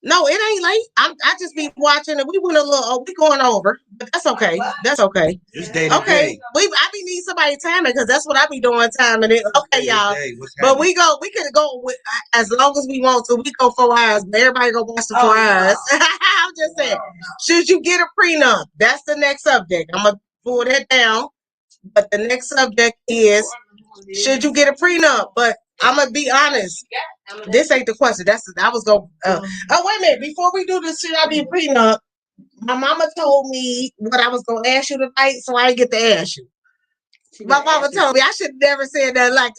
No, it ain't late. I just be watching it. We went a little. We going over, but that's okay. That's okay.
It's day to
Okay.
day.
I be needing somebody timing because that's what I be doing timing it. Okay, y'all. But we can go with as long as we want to. We go 4 hours, but everybody go watch the 4 hours. I'm just saying. Should you get a prenup? That's the next subject. I'm gonna pull that down. But the next subject is, should you get a prenup? But I'm gonna be honest. This ain't the question. I was going. Oh, wait a minute. Before we do this, should I be a prenup? My mama told me what I was gonna ask you tonight, so I didn't get to ask you. My mama told me I should never said that. Like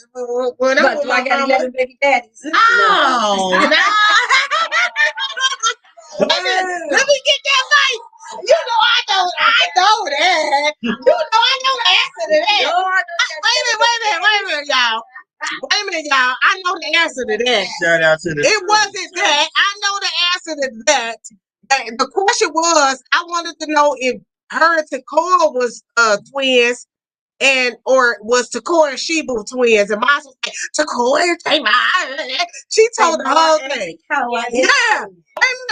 when I was my mama.
Baby daddies.
No. Let me get that mic. You know I know that. You know I know the answer to that. Wait a minute, y'all. Wait a minute, y'all. I know the answer to that.
Shout out to the.
It wasn't that. I know the answer to that. The question was, I wanted to know if her and Takora was twins, or was Takora and Shebu twins, and mine was like, Takora and Tamar. She told the whole thing. Yeah.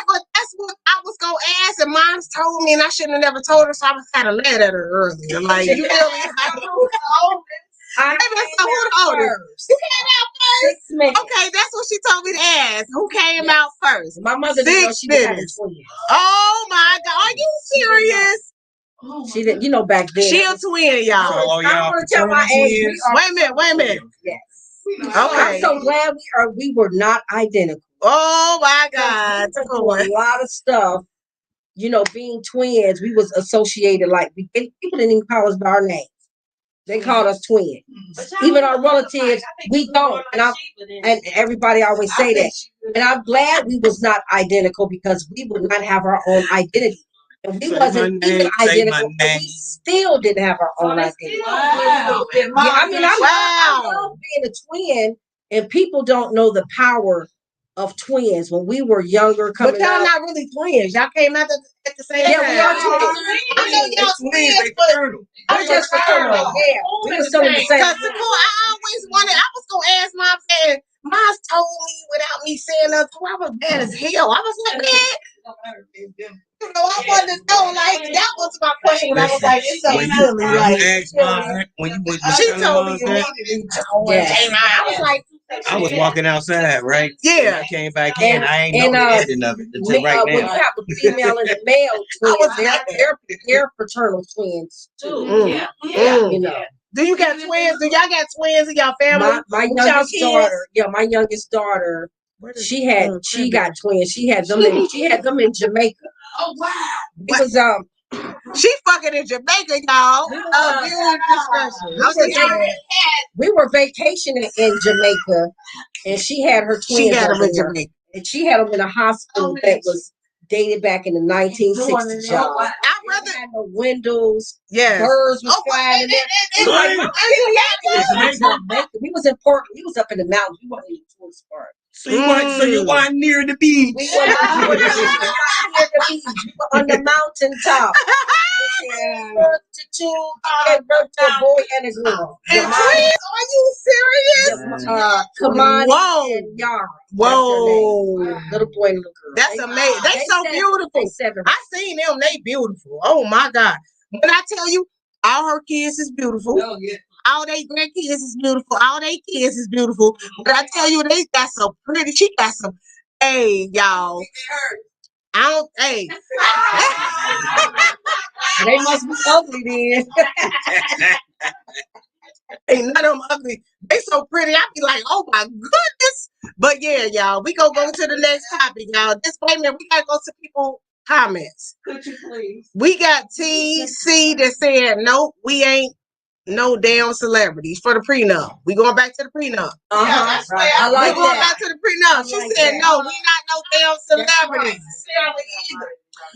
But that's what I was gonna ask, and mine told me, and I shouldn't have never told her, so I was kind of mad at her earlier. Like, you feel me? Who the oldest? Who came out first? Okay, that's what she told me to ask. Who came out first?
My mother didn't know she had a twin.
Oh my God, are you serious?
She didn't, you know, back then.
She a twin, y'all.
I don't want to tell my age.
Wait a minute.
Yes.
Okay.
I'm so glad we were not identical.
Oh my God.
A lot of stuff, you know, being twins, we was associated like people didn't even call us by our names. They called us twins. Even our relatives, we don't. And everybody always say that. And I'm glad we was not identical because we would not have our own identity. And we wasn't even identical, but we still didn't have our own identity.
Wow.
I love being a twin, and people don't know the power of twins. When we were younger,
but y'all not really twins. Y'all came out at the same time.
Yeah, we are twins.
I know y'all twins, but
I'm just fraternal. Yeah, we were still in the same.
I always wanted. I was gonna ask Mom, and Mom told me without me saying nothing. I was mad as hell. I was like, man. You know, I wanted to know, like, that was my question. When I was like, it's so silly. She told me I was like,
I was walking outside, right?
Yeah.
And I came back in. I ain't know the ending of it until right now.
When you have a female and a male twins, they're fraternal twins too. Yeah. You know.
Do you got twins? Do y'all got twins in y'all family?
My youngest daughter. Yeah, my youngest daughter She got twins. She had them in Jamaica.
Oh wow.
It was
she fucking in Jamaica, y'all.
We were vacationing in Jamaica, and she had her twins.
She had them in Jamaica,
and she had them in a hospital that was dated back in the 1960s. Y'all,
I'd rather
had no windows.
Yes,
birds were flying in there. We was in Portland. We was up in the mountains. We wasn't in the tourist part.
So you weren't near the beach.
We were near the beach. We were on the mountaintop. A boy and a girl.
And twins? Are you serious?
Kamani and Yara.
Whoa.
Little boy and little girl.
That's amazing. They so beautiful. I seen them. They beautiful. Oh my God. When I tell you, all her kids is beautiful.
Oh, yeah.
All they grandkids is beautiful. All they kids is beautiful. But I tell you, they got some pretty. She got some. Hey, y'all. I don't. Hey.
They must be ugly then.
Ain't none of them ugly. They so pretty. I be like, oh my goodness. But yeah, y'all, we gonna go to the next topic, y'all. Just wait a minute. We gotta go to people comments.
Could you please?
We got TC that said, nope, we ain't no damn celebrities for the prenup. We going back to the prenup.
Yeah, right.
I like
we going back to the prenup. She said, no, we not no damn celebrities.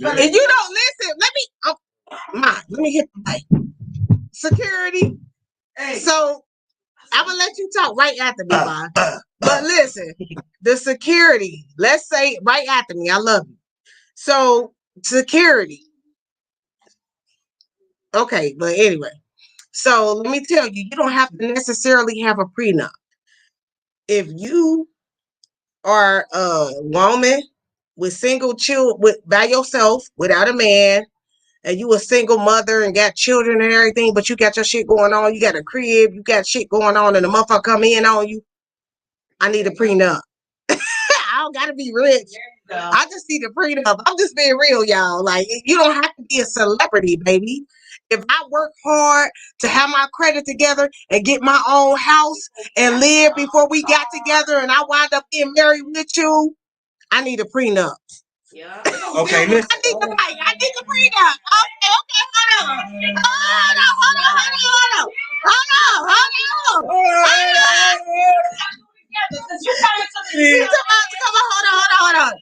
And you don't listen. Let me hit the mic. Security.
Hey.
So I'm gonna let you talk right after me, Bob. But listen, the security. Let's say right after me. I love you. So security. Okay, but anyway. So let me tell you, you don't have to necessarily have a prenup. If you are a woman with single children, by yourself, without a man, and you a single mother and got children and everything, but you got your shit going on, you got a crib, you got shit going on, and the motherfucker come in on you, I need a prenup. I don't gotta be rich. I just need a prenup. I'm just being real, y'all. Like, you don't have to be a celebrity, baby. If I work hard to have my credit together and get my own house and live before we got together and I wind up being married with you, I need a prenup.
Yeah. Okay, listen.
I need the prenup. Okay, hold on. Hold on.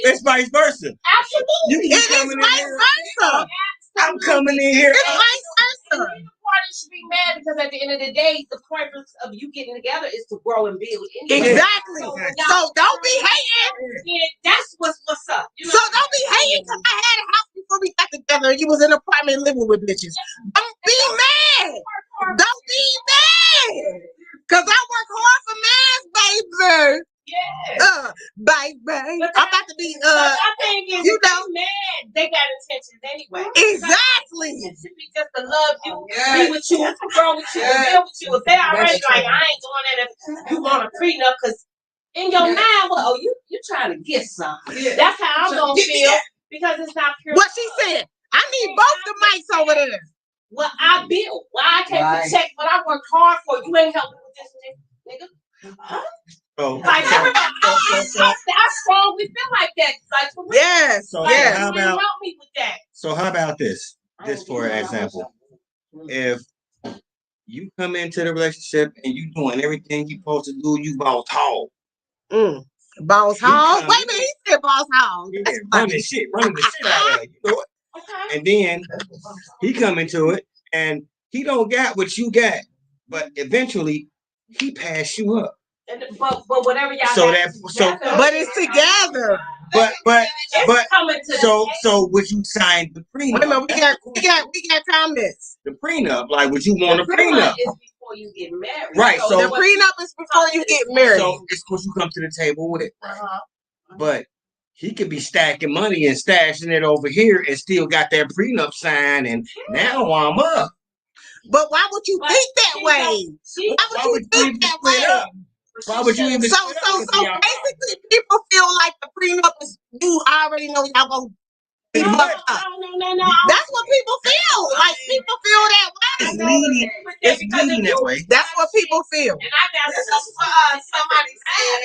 It's vice versa.
Absolutely. It is vice versa.
I'm coming in here.
It's vice versa.
Parties should be mad because at the end of the day, the purpose of you getting together is to grow and build.
Exactly. So don't be hating.
That's what's up.
So don't be hating because I had a house before we got together and you was in an apartment living with bitches. Don't be mad. Don't be mad. Because I work hard for mans, baby.
Yeah.
Baby. I'm about to be,
I think
you know.
Man, they got intentions anyway.
Exactly.
It should be just to love you, be with you, grow with you, deal with you. If they already like, I ain't doing that if you want a prenup, because in your mind, well, oh, you trying to get something. Yeah. That's how I'm going to feel, because it's not pure.
What she said. I need both the mics over there.
Well, I built. Why I can't protect what I worked hard for? You ain't helping with this, nigga. Huh?
Oh,
like, I strongly feel like that. Like, for real.
Yes.
So,
like,
how about,
help me with that.
So how about this? This for example. If you come into the relationship and you doing everything you supposed to do, you boss hog.
Boss hog? Wait a minute, he said boss hog.
Running the shit out of it. You know it? Okay. And then he come into it and he don't got what you got, but eventually he pass you up.
But whatever y'all
but it's together.
So would you sign the prenup?
Wait a minute, we got comments.
The prenup, like would you want a prenup?
Is before you get married.
Right. So
the prenup is before you get married.
So it's supposed to come to the table with it. But he could be stacking money and stashing it over here and still got that prenup signed, and now I'm up.
But why would you think that way? Why would you think that way?
Why would you even?
So basically, people feel like the prenup is you already know y'all gonna be fucked up.
No.
That's what people feel. Like people feel that way.
leading. It's leading that way.
That's what people feel.
And I got
Somebody said,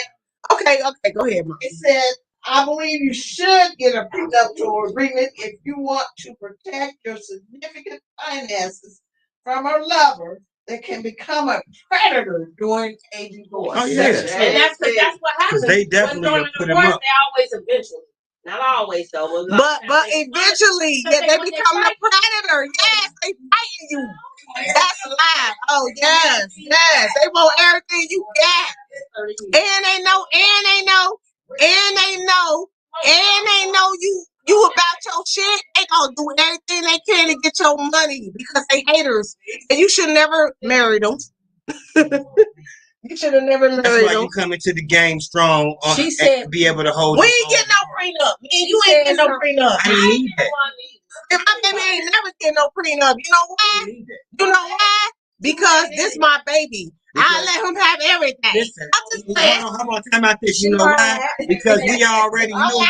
Okay, go ahead, Mom.
it said, I believe you should get a prenuptial agreement if you want to protect your significant finances from a lover that can become a predator during a divorce.
Oh, yeah.
and that's what happens.
They definitely
when
put
during
them
the divorce,
up.
they always eventually. Not always though.
But eventually, yeah, they become a predator. Yes, they fighting you. That's live. Oh yes. They want everything you got. And they know you about your shit. They gonna do everything they can to get your money because they haters. And you should never marry them. You should have never married
That's why
them.
you come into the game strong.
She said,
be able to hold.
We ain't getting no prenup. Me and you ain't getting no prenup.
I didn't need that.
If my baby ain't never getting no prenup. You know why? You know why? Because this my baby. I let him have everything.
Listen,
I'm just saying.
how about time out this? You know why? Because we already knew.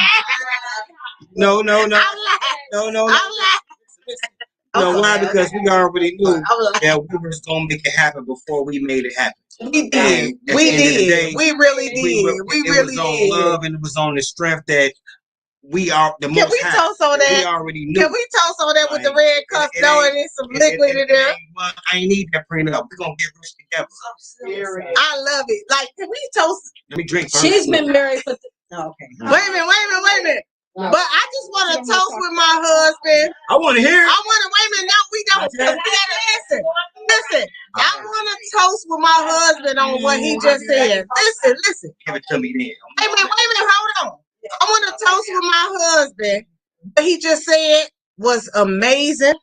No.
I'm lying.
No.
I'm lying.
No, why? Because we already knew that we were gonna make it happen before we made it happen.
We did. We did. We really did. We really
did. It was on
did.
love, and it was on the strength that we are the most.
Can we toast on that?
We already knew.
Can we toast on that with the red cup knowing there's some liquid in there?
I ain't need that prenup. We're gonna get rich together.
I love it. Like, can we toast?
Let me drink first.
she's been married for. Okay.
Wait a minute.
No.
But I just want to toast with my husband.
I want to hear it.
I want to wait a minute. No, we don't. We gotta listen. I want to toast with my husband on what he just said. Listen.
Give it to me then.
Wait a minute. Hold on. I want to toast with my husband. What he just said was amazing.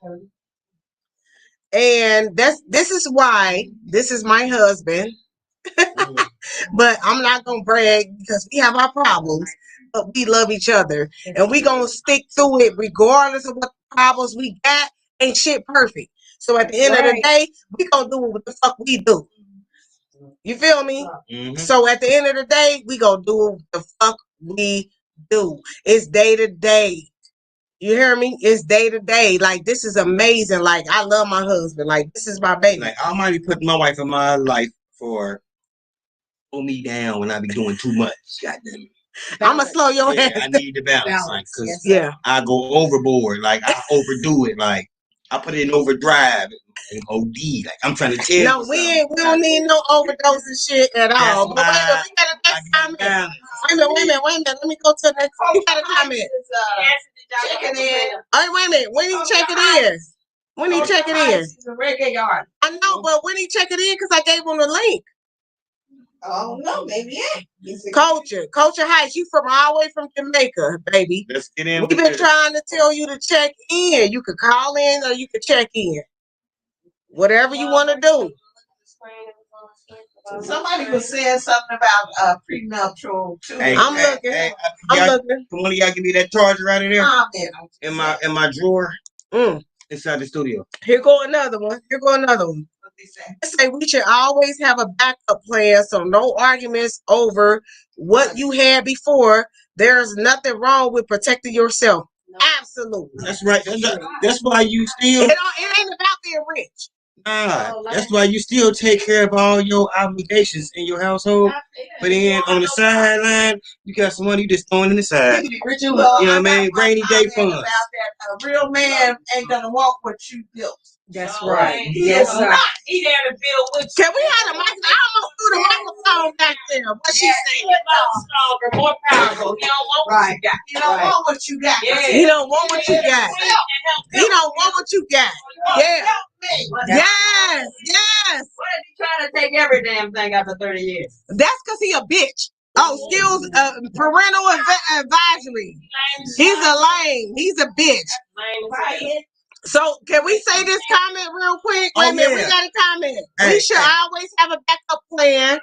And this is why this is my husband. But I'm not gonna brag because we have our problems. But we love each other, and we gonna stick through it regardless of what problems we got. Ain't shit perfect. So at the end of the day, we gonna do what the fuck we do. You feel me?
Mm-hmm.
So at the end of the day, we gonna do what the fuck we do. It's day to day. You hear me? It's day to day. Like, this is amazing. Like, I love my husband. Like, this is my baby.
Like, I might be putting my wife in my life for pull me down when I be doing too much. Goddamn it.
I'm gonna slow your
Yeah,
ass.
I need the balance, like, cause
Yeah.
I go overboard, like I overdo it, like I put it in overdrive, and OD. Like I'm trying to tell you.
No, we don't need no overdose and shit at all. But wait a minute, we got a next comment. Wait a minute. Let me go to the next. We got a comment.
Checking in.
Wait a minute. When he check it in? When he check it in?
The reggae yard.
I know, but when he check it in, because I gave him the link.
Oh no, maybe yeah.
Culture Heights. You from all the way from Jamaica, baby.
Let's get in.
We've been trying to tell you to check in. You could call in or you could check in. Whatever you want to do.
Somebody was saying something about prenuptial too.
I'm looking. I'm looking.
Can one of y'all give me that charger right in there? In my drawer. Inside the studio.
Here go another one. They say we should always have a backup plan, so no arguments over what you had before. There's nothing wrong with protecting yourself. No. Absolutely.
That's right. That's why you still.
It ain't about being rich.
That's why you still take care of all your obligations in your household. But then on the sideline, you got some money you just throwing in the side. You know what I mean? Rainy day funds.
About that, a real man ain't gonna walk what you built.
That's right.
Yes, sir.
He there to build with.
Can we have a microphone? I almost threw the microphone back there. What she saying?
Stronger, more powerful. He don't want what you got.
He don't want what you got.
Yeah.
He don't want what you got. He don't want what you got. Yeah. Yes.
Why is he trying to take every damn thing after 30 years?
That's because he a bitch. Oh, skills, parental advisory. He's a lame. He's a bitch. So, can we say this comment real quick? Wait a minute, we got a comment. We should always have a backup plan,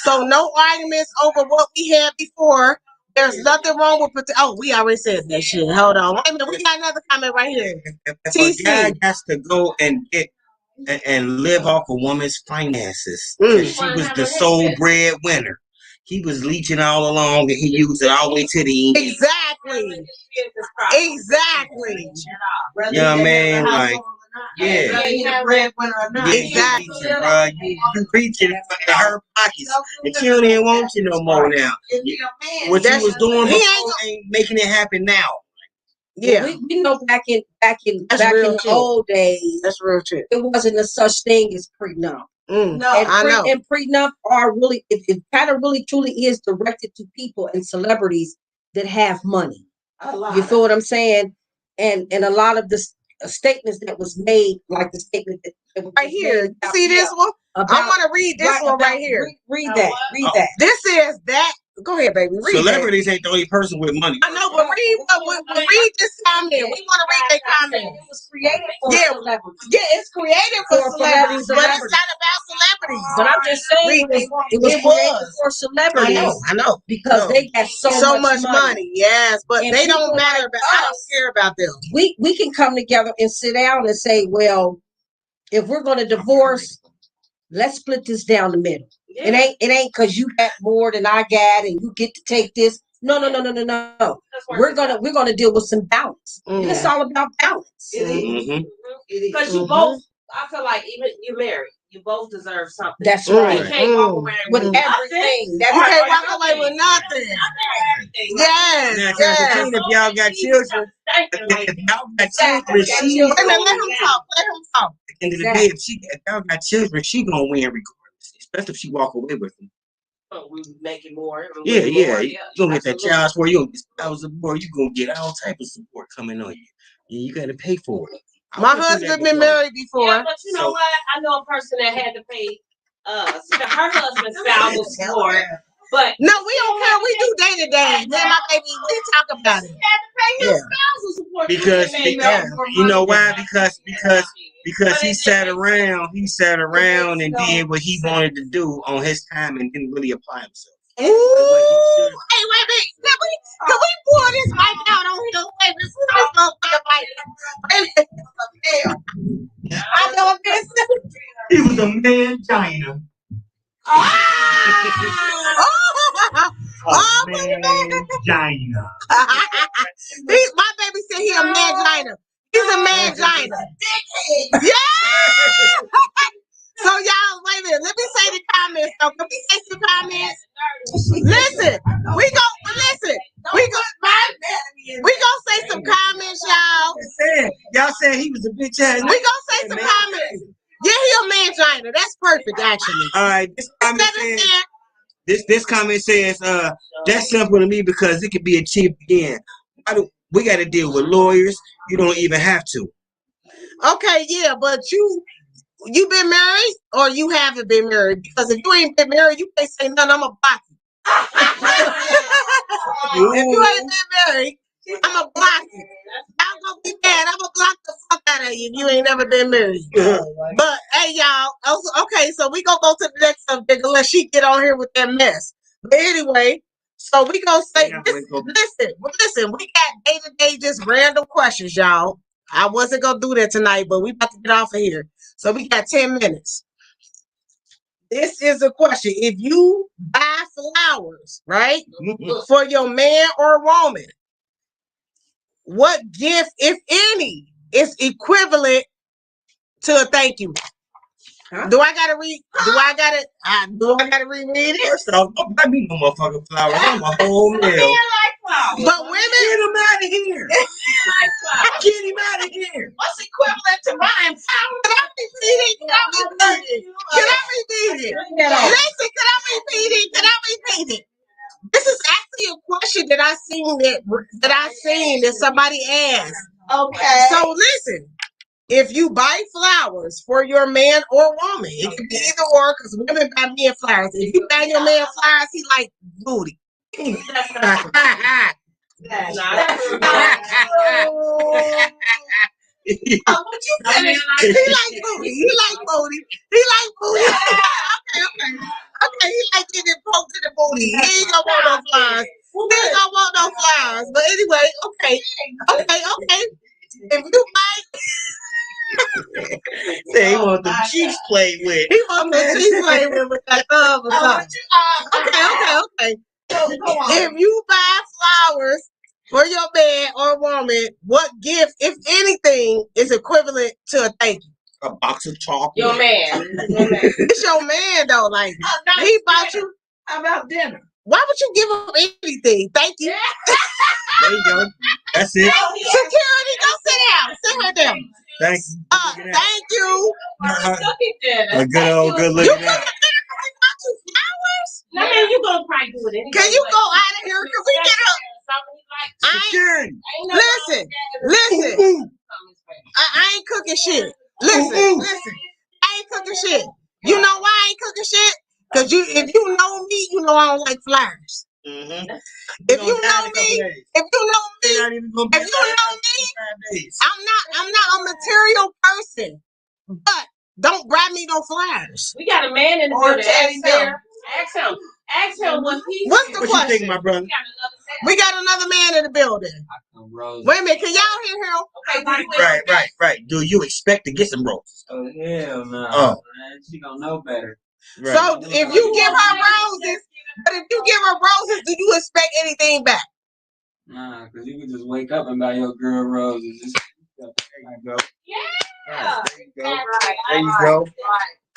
so no arguments over what we had before. There's nothing wrong with we already said that shit. Hold on. Wait a minute, we got another comment right here.
If a guy has to go and get and live off a woman's finances, she was the sole breadwinner. He was leeching all along, and he used it all the way to the end.
Exactly.
You know what I mean? Like, Yeah.
You the breadwinner or not.
Exactly.
Bro. You reaching in her pockets. And she don't even want you no more now. What you was doing before ain't making it happen now.
Yeah.
We know back in the old days,
that's real true.
It wasn't a such thing as prenup.
No,
I know. And prenup are really, it kind of really truly is directed to people and celebrities that have money. You feel what I'm saying? And a lot of the statements that was made, like the statement that was
right here.
About,
see this one? I want to read this one right here.
Read that. Read that.
This is that. Go ahead, baby. Read
Celebrities ain't the only person with money.
I know, but read this comment. We want to read that comment.
It was created for celebrities.
Yeah, it's created for celebrities, but it's not about celebrities.
But I'm just saying it was created for celebrities.
I know.
Because they got so much money.
Yes, but and they don't matter about I don't care about them.
We can come together and sit down and say, well, if we're going to divorce, let's split this down the middle. Yeah. It ain't because you got more than I got and you get to take this. No. We're gonna deal with some balance. Mm-hmm. It's all about balance.
Because you both, I feel like even you're married, you both deserve something.
That's right.
You can't walk away
with everything.
You can't walk away with nothing. Yes.
If y'all got children, if y'all got children,
let him talk.
At the end of the day, if y'all got children, she gonna win regardless. Especially if she walk away with them.
Oh, we making more.
Yeah. You gonna get that child support. You gonna get spousal support. You gonna get all type of support coming on you. And you gotta pay for it.
My husband been married before.
Yeah, but you know what? I know a person that had to pay her husband's spousal support. But
no, we don't care. We do day to day. Me and my baby, we talk about it.
He had to pay his spousal support
because you know why? Because he sat around and did what he wanted to do on his time and didn't really apply himself.
Ooh, hey, wait a minute. Can we pour this mic out on him? Wait, I know I'm missing.
He was a man-gina. Man-gina.
My baby said he a man-gina. He's a man-gina. Yeah. So y'all, wait a minute. Let me say the comments. So can we say some comments? Listen, we gonna say some comments, y'all.
Y'all said he was a bitch ass.
We gonna say some comments. Yeah, he a man-gina. That's perfect, actually.
All right. This comment says, that's simple to me because it can be achieved again. We got to deal with lawyers. You don't even have to.
Okay, yeah, but you been married or you haven't been married? Because if you ain't been married, you can't say nothing. I'm a block you. If you ain't been married, I'm a block you. I'm gonna be mad. I'm gonna block the fuck out of you if you ain't never been married. But hey, y'all. Okay, so we gonna go to the next subject unless she get on here with that mess. But anyway, so we gonna say, listen. We got day-to-day just random questions, y'all. I wasn't gonna do that tonight, but we about to get off of here. So we got 10 minutes. This is a question. If you buy flowers, right, for your man or woman, what gift, if any, is equivalent to a thank you? Huh? Do I gotta reread it?
First off, don't buy me no motherfucking flowers. I'm a whole meal.
But women,
get him out of here. Get him out of here.
What's equivalent to buying flowers? Can I repeat it? Listen, can I repeat it? This is actually a question that I seen that somebody asked. Okay. So listen. If you buy flowers for your man or woman, it can be either or, because women buy men flowers. If you buy your man flowers, he like booty.
That's not true.
What you finish? He like booty. Okay, he like getting poked in the booty. He ain't gonna want no flowers. But anyway, okay. If you buy...
Say he want the cheeks played with.
He want the cheeks played with that thumb or something. Okay. If you buy flowers for your man or woman, what gift, if anything, is equivalent to a thank you?
A box of chocolate.
Your man.
It's your man though. Like he bought you.
How about dinner?
Why would you give him anything? Thank you.
There you go. That's it.
Security, go sit down. Sit her down.
Thank you.
Thank you.
A good old good looking out.
I mean, you gonna probably do it anyway.
Can you go out of here? Can we get up?
Security.
Listen. I ain't cooking shit. Listen. I ain't cooking shit. You know why I ain't cooking shit? Because if you know me, you know I don't like flyers.
Mm-hmm.
If you know me, I'm not a material person. But don't grab me no flyers.
We got a man in the building. Ask him what he.
What's the
What
question?
you think, my brother?
We got another man in the building. Wait a minute, can y'all hear him?
Okay, right. Do you expect to get some roses?
Oh hell no!
Oh.
Man, she gonna know better.
Right.
So if you give her roses, do you expect anything back?
Nah, because you can just wake up and buy your girl roses. Just, there you go.
Yeah.
There you go.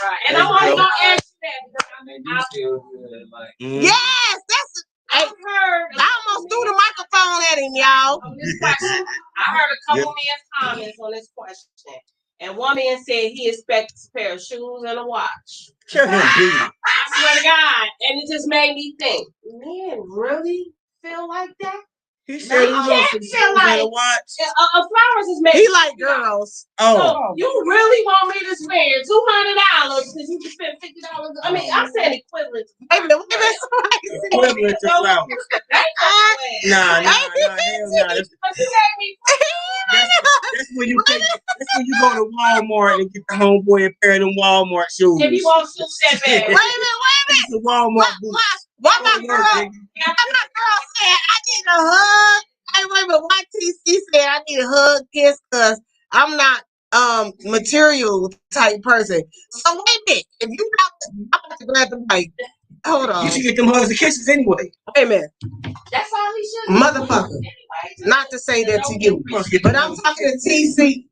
Right. And I'm only gonna ask you that.
They do feel good. Like,
Yes, that's. I almost threw the microphone at him, y'all.
On this question, I heard a couple men's comments on this question, and one man said he expects a pair of shoes and a watch.
Tell him, please.
I swear to God, and it just made me think, men really feel like that?
He said he wants to feel like
watch. Flowers is made.
He like girls.
Oh.
So you really want me to spend $200 because you can spend $50? I mean, I'm saying equivalent.
Equivalent to flowers. Nah, hell nah. That's when you go to Walmart and get the homeboy a pair of them Walmart shoes.
If you want shoes that bad.
Wait a minute.
The Walmart boots.
Why my girl said I need a hug? Hey, wait a minute. Why TC said I need a hug, kiss, because I'm not material type person. So wait a minute. If you not, I'm about to grab the mic. Hold on.
You should get them hugs and kisses anyway.
Wait a minute.
That's all he should do.
Motherfucker. Not to say that to you, but I'm talking to TC.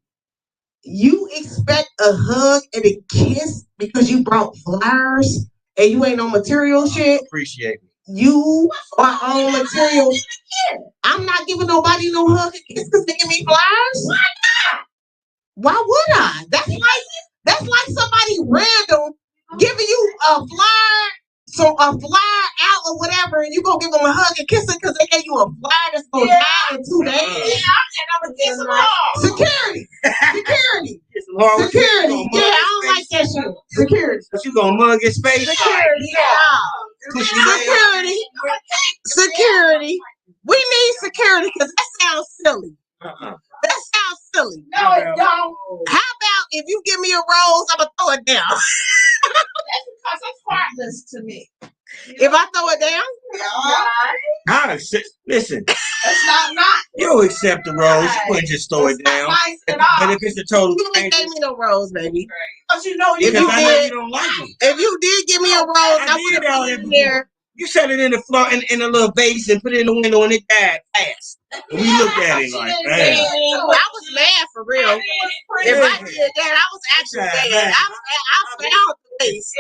You expect a hug and a kiss because you brought flowers and you ain't on material shit?
Appreciate me.
You are on material. I'm not giving nobody no hug and kiss because they give me flowers. Why not? Why would I? That's like somebody random giving you a flyer. So a flyer out or whatever, and you gonna give them a hug and kiss them because they gave you a flyer that's gonna die in 2 days.
Yeah, and I'm gonna kiss them all.
Security.
Yeah,
I don't like that shit. Security.
But you gonna mug his face?
Security. We need security because that sounds silly. That sounds silly.
No, it don't.
How about if you give me a rose, I'm gonna throw it down?
That's because it's heartless to me.
If I throw it down?
Listen.
That's not.
You'll accept the rose. You wouldn't just throw it down.
Nice at all.
But if it's a total
You ain't gave me no rose, baby.
Because you know you
I know you don't like it.
If you did give me a rose, I would have put it in there.
You set it in the floor in a little vase and put it in the window and it died fast. And we looked at it like, man.
I was mad for real. If I did that, I was actually mad. I found the vase.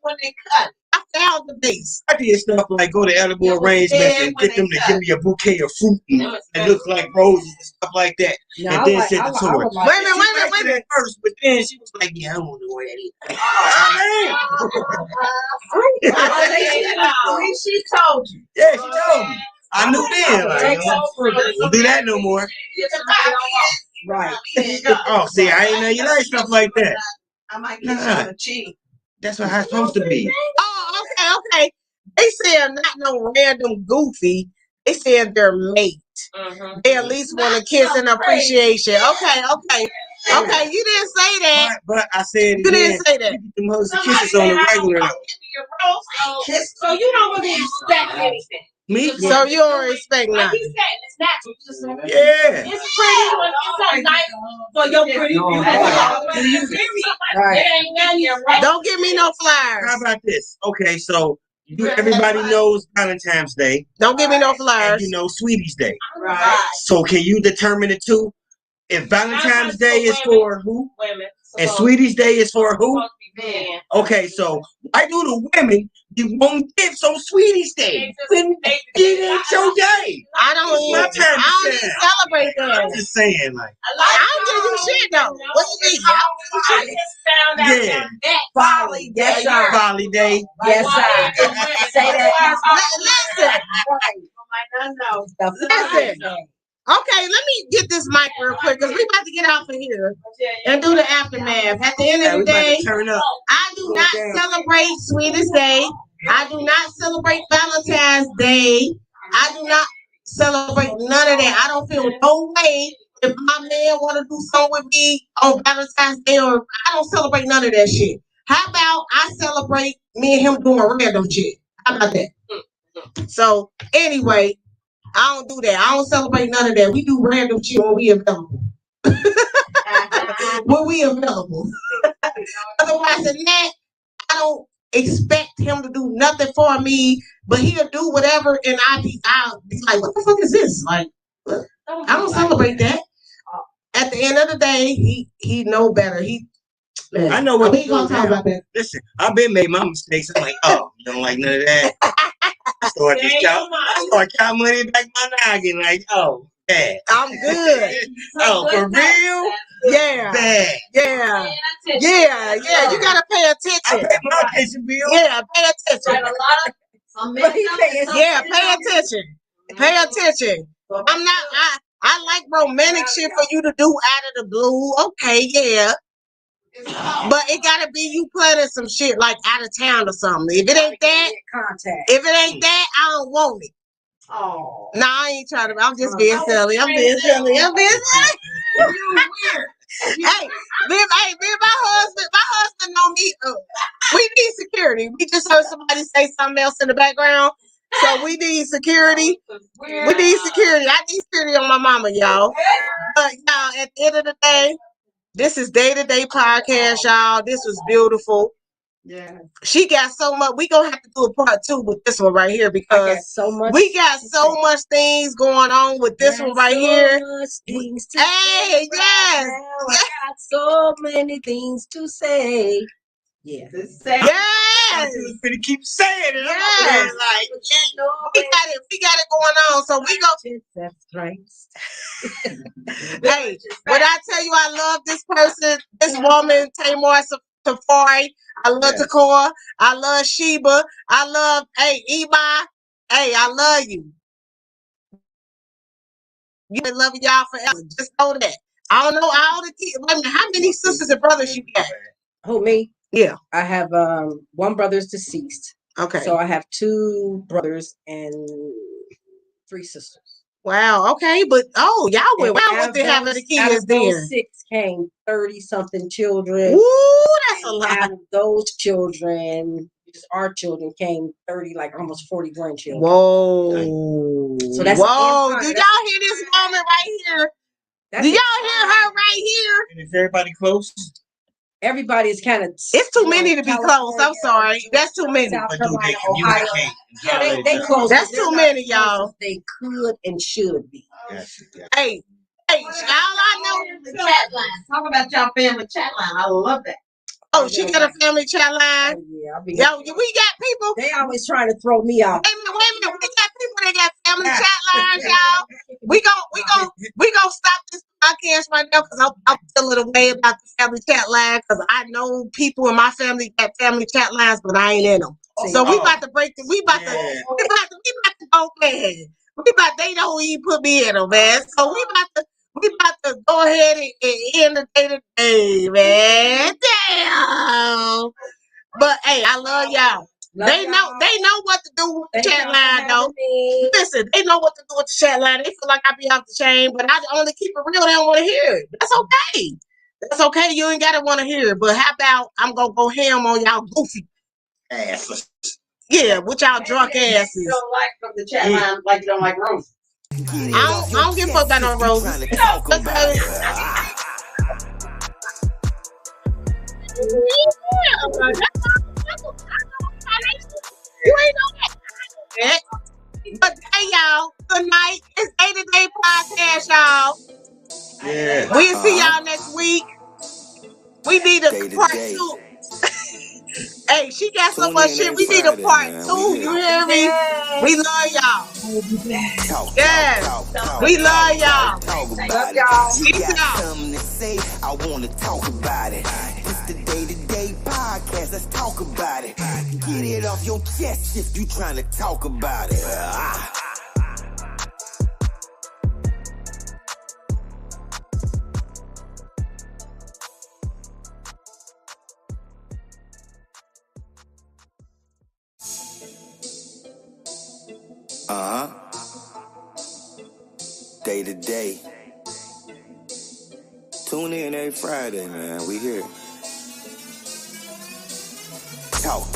when they cut.
I found the vase.
I did stuff like go to edible arrangements and get them to give me a bouquet of fruit and look like roses and stuff like that.
No,
and then send it to her.
Wait a minute.
At first, but then she was like, yeah, I don't want to wear that.
She told you.
Yeah, she told me. I knew then. Like, don't do that no more.
Right.
Oh, see, I ain't know you like stuff like that.
I might get you a cheat.
That's what it's supposed to be.
Oh, okay. They said not no random goofy. They said they're mate.
Mm-hmm.
They at least want a kiss and appreciation. Okay. You didn't say that.
But I said
You didn't say that.
You get them hugs and kisses on the regular though.
So you don't really expect anything.
Me?
So you don't expect
Like
nothing.
he said, it's natural.
Yeah.
It's pretty when it's so nice for your pretty beauty.
Right.
It ain't none of your right.
Don't give me no flowers.
How about this? Okay, so Everybody knows Valentine's Day.
Don't give me no flowers.
And Sweetie's Day.
Right.
So can you determine it too? If Valentine's Day is for who?
Women.
And Sweetie's Day is for who?
Men.
Okay, so why do the women you won't gifts on Sweetie's Day? It ain't your day.
I don't even celebrate that.
I'm just saying, like.
I don't give you shit though. What you mean?
I just found out
Yeah.
that
Folly. Yes, sir.
Folly Day.
Yes, sir. Say that.
Listen. Okay, let me get this mic real quick because we about to get off of here and do the aftermath. At the end of the day, I do not celebrate Sweetest Day. I do not celebrate Valentine's Day. I do not celebrate none of that. I don't feel no way if my man want to do something with me on Valentine's Day, or I don't celebrate none of that shit. How about I celebrate me and him doing random shit? How about that? So anyway, I don't do that. I don't celebrate none of that. We do random shit when we available. When we available. Otherwise than that, I don't expect him to do nothing for me, but he'll do whatever, and I'll be like, what the fuck is this? Like, I don't celebrate that. At the end of the day, he know better.
I know what
we gonna talk about that.
Listen, I've been made my mistakes. I'm like, oh, you don't like none of that. Start counting money back my noggin. Like, oh, bad.
I'm good.
Oh, for real?
Yeah.
Bad.
Yeah. Yeah. You gotta pay attention.
I pay my attention bill.
Yeah, pay attention. Yeah, pay attention. Pay attention. I like romantic shit for you to do out of the blue. Okay, yeah. But it gotta be you planning some shit like out of town or something. If it ain't that, I don't want it.
Oh.
Nah, I ain't trying to. I'm just being silly. I'm being silly.
You're weird.
Hey, my husband know me. We need security. We just heard somebody say something else in the background. So we need security. We need security. I need security on my mama, y'all. But y'all, at the end of the day, this is Day2DA podcast, y'all. This was beautiful.
Yeah.
She got so much. We gonna have to do a part 2 with this one right here because we got so much things going on with this one right here. Hey, yes.
I got so many things to say. Yeah.
Yes.
I'm gonna keep saying it.
Yes. We got it going on. So we go. Hey, when I tell you I love this person, this woman, Tamar Safari. I love Takora. I love Sheba. I love Eba. Hey, I love you. You been loving y'all forever. Just know that. I don't know all the kids. Wait a minute, how many sisters and brothers you got?
Who, me?
Yeah.
I have one brother's deceased.
Okay.
So I have 2 brothers and 3 sisters.
Wow. Okay, but y'all went well with having the kids then.
6 came 30-something children.
Ooh, that's a lot.
Out of those children, just our children, came 30, like almost 40 grandchildren.
Whoa.
So that's
do y'all hear this woman right here? Do y'all hear her right here?
And is everybody close?
Everybody is kind of.
It's too many to be close. I'm sorry. That's too many.
South Carolina, Ohio. Yeah, they close.
That's too many, y'all.
They could and should be.
Hey, all I know.
Chat line. Talk about y'all family chat line. I love that.
Oh, she got a family chat line.
Oh, yeah,
yo, we got people.
They always trying to throw me out.
Wait a minute. We got people that got family chat lines, y'all. We gonna stop this podcast right now because I'm feeling a way about the family chat line because I know people in my family got family chat lines, but I ain't in them. So we about to break the. We about to go man. They don't even put me in them, man. So we about to go ahead and end the Day2DA, man. Damn. But hey, I love y'all. They know what to do with the chat line, though. Listen, they know what to do with the chat line. They feel like I be off the chain, but I only keep it real. They don't want to hear it. That's okay. That's okay. You ain't gotta want to hear it. But how about I'm gonna go ham on y'all goofy asses? Yeah, with y'all drunk asses.
You don't like from the chat line like you don't like roses.
I don't give a fuck about no roses. You ain't know that. But hey, y'all, tonight is DA2DA podcast, y'all.
Yeah.
We'll see y'all next week. We need a part 2. Hey, she got so much shit. We need a part 2. You hear me? We love y'all. Yes. We love y'all.
Love y'all.
You got something to say, I want to talk about it. It's the DA2DA podcast, let's talk about it. Get it off your chest if you trying to talk about it. DA2DA. Tune in every Friday, man. We here. Talk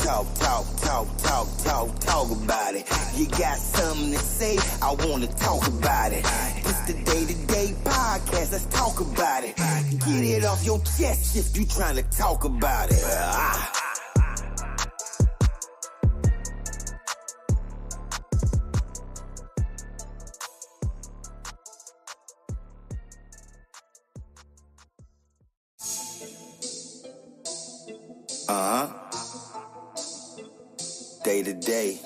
about it. You got something to say, I want to talk about it. It's the DA2DA podcast, let's talk about it. Get it off your chest if you trying to talk about it. DA2DA.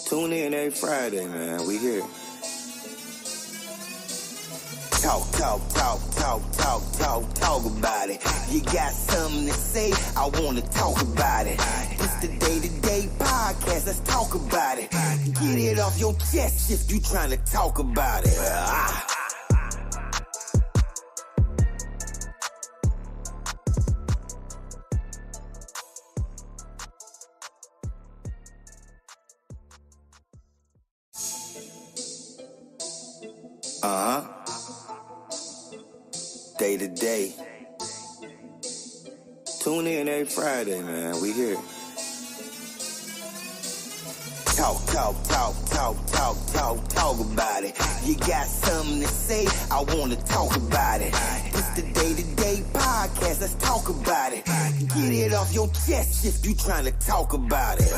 Tune in every Friday, man. We here. Talk about it. You got something to say, I want to talk about it. It's the DA2DA podcast, let's talk about it. Get it off your chest if you trying to talk about it. DA2DA. Tune in every Friday, man. We here. Talk about it. You got something to say, I want to talk about it. It's the DA2DA podcast, let's talk about it. Get it off your chest if you trying to talk about it.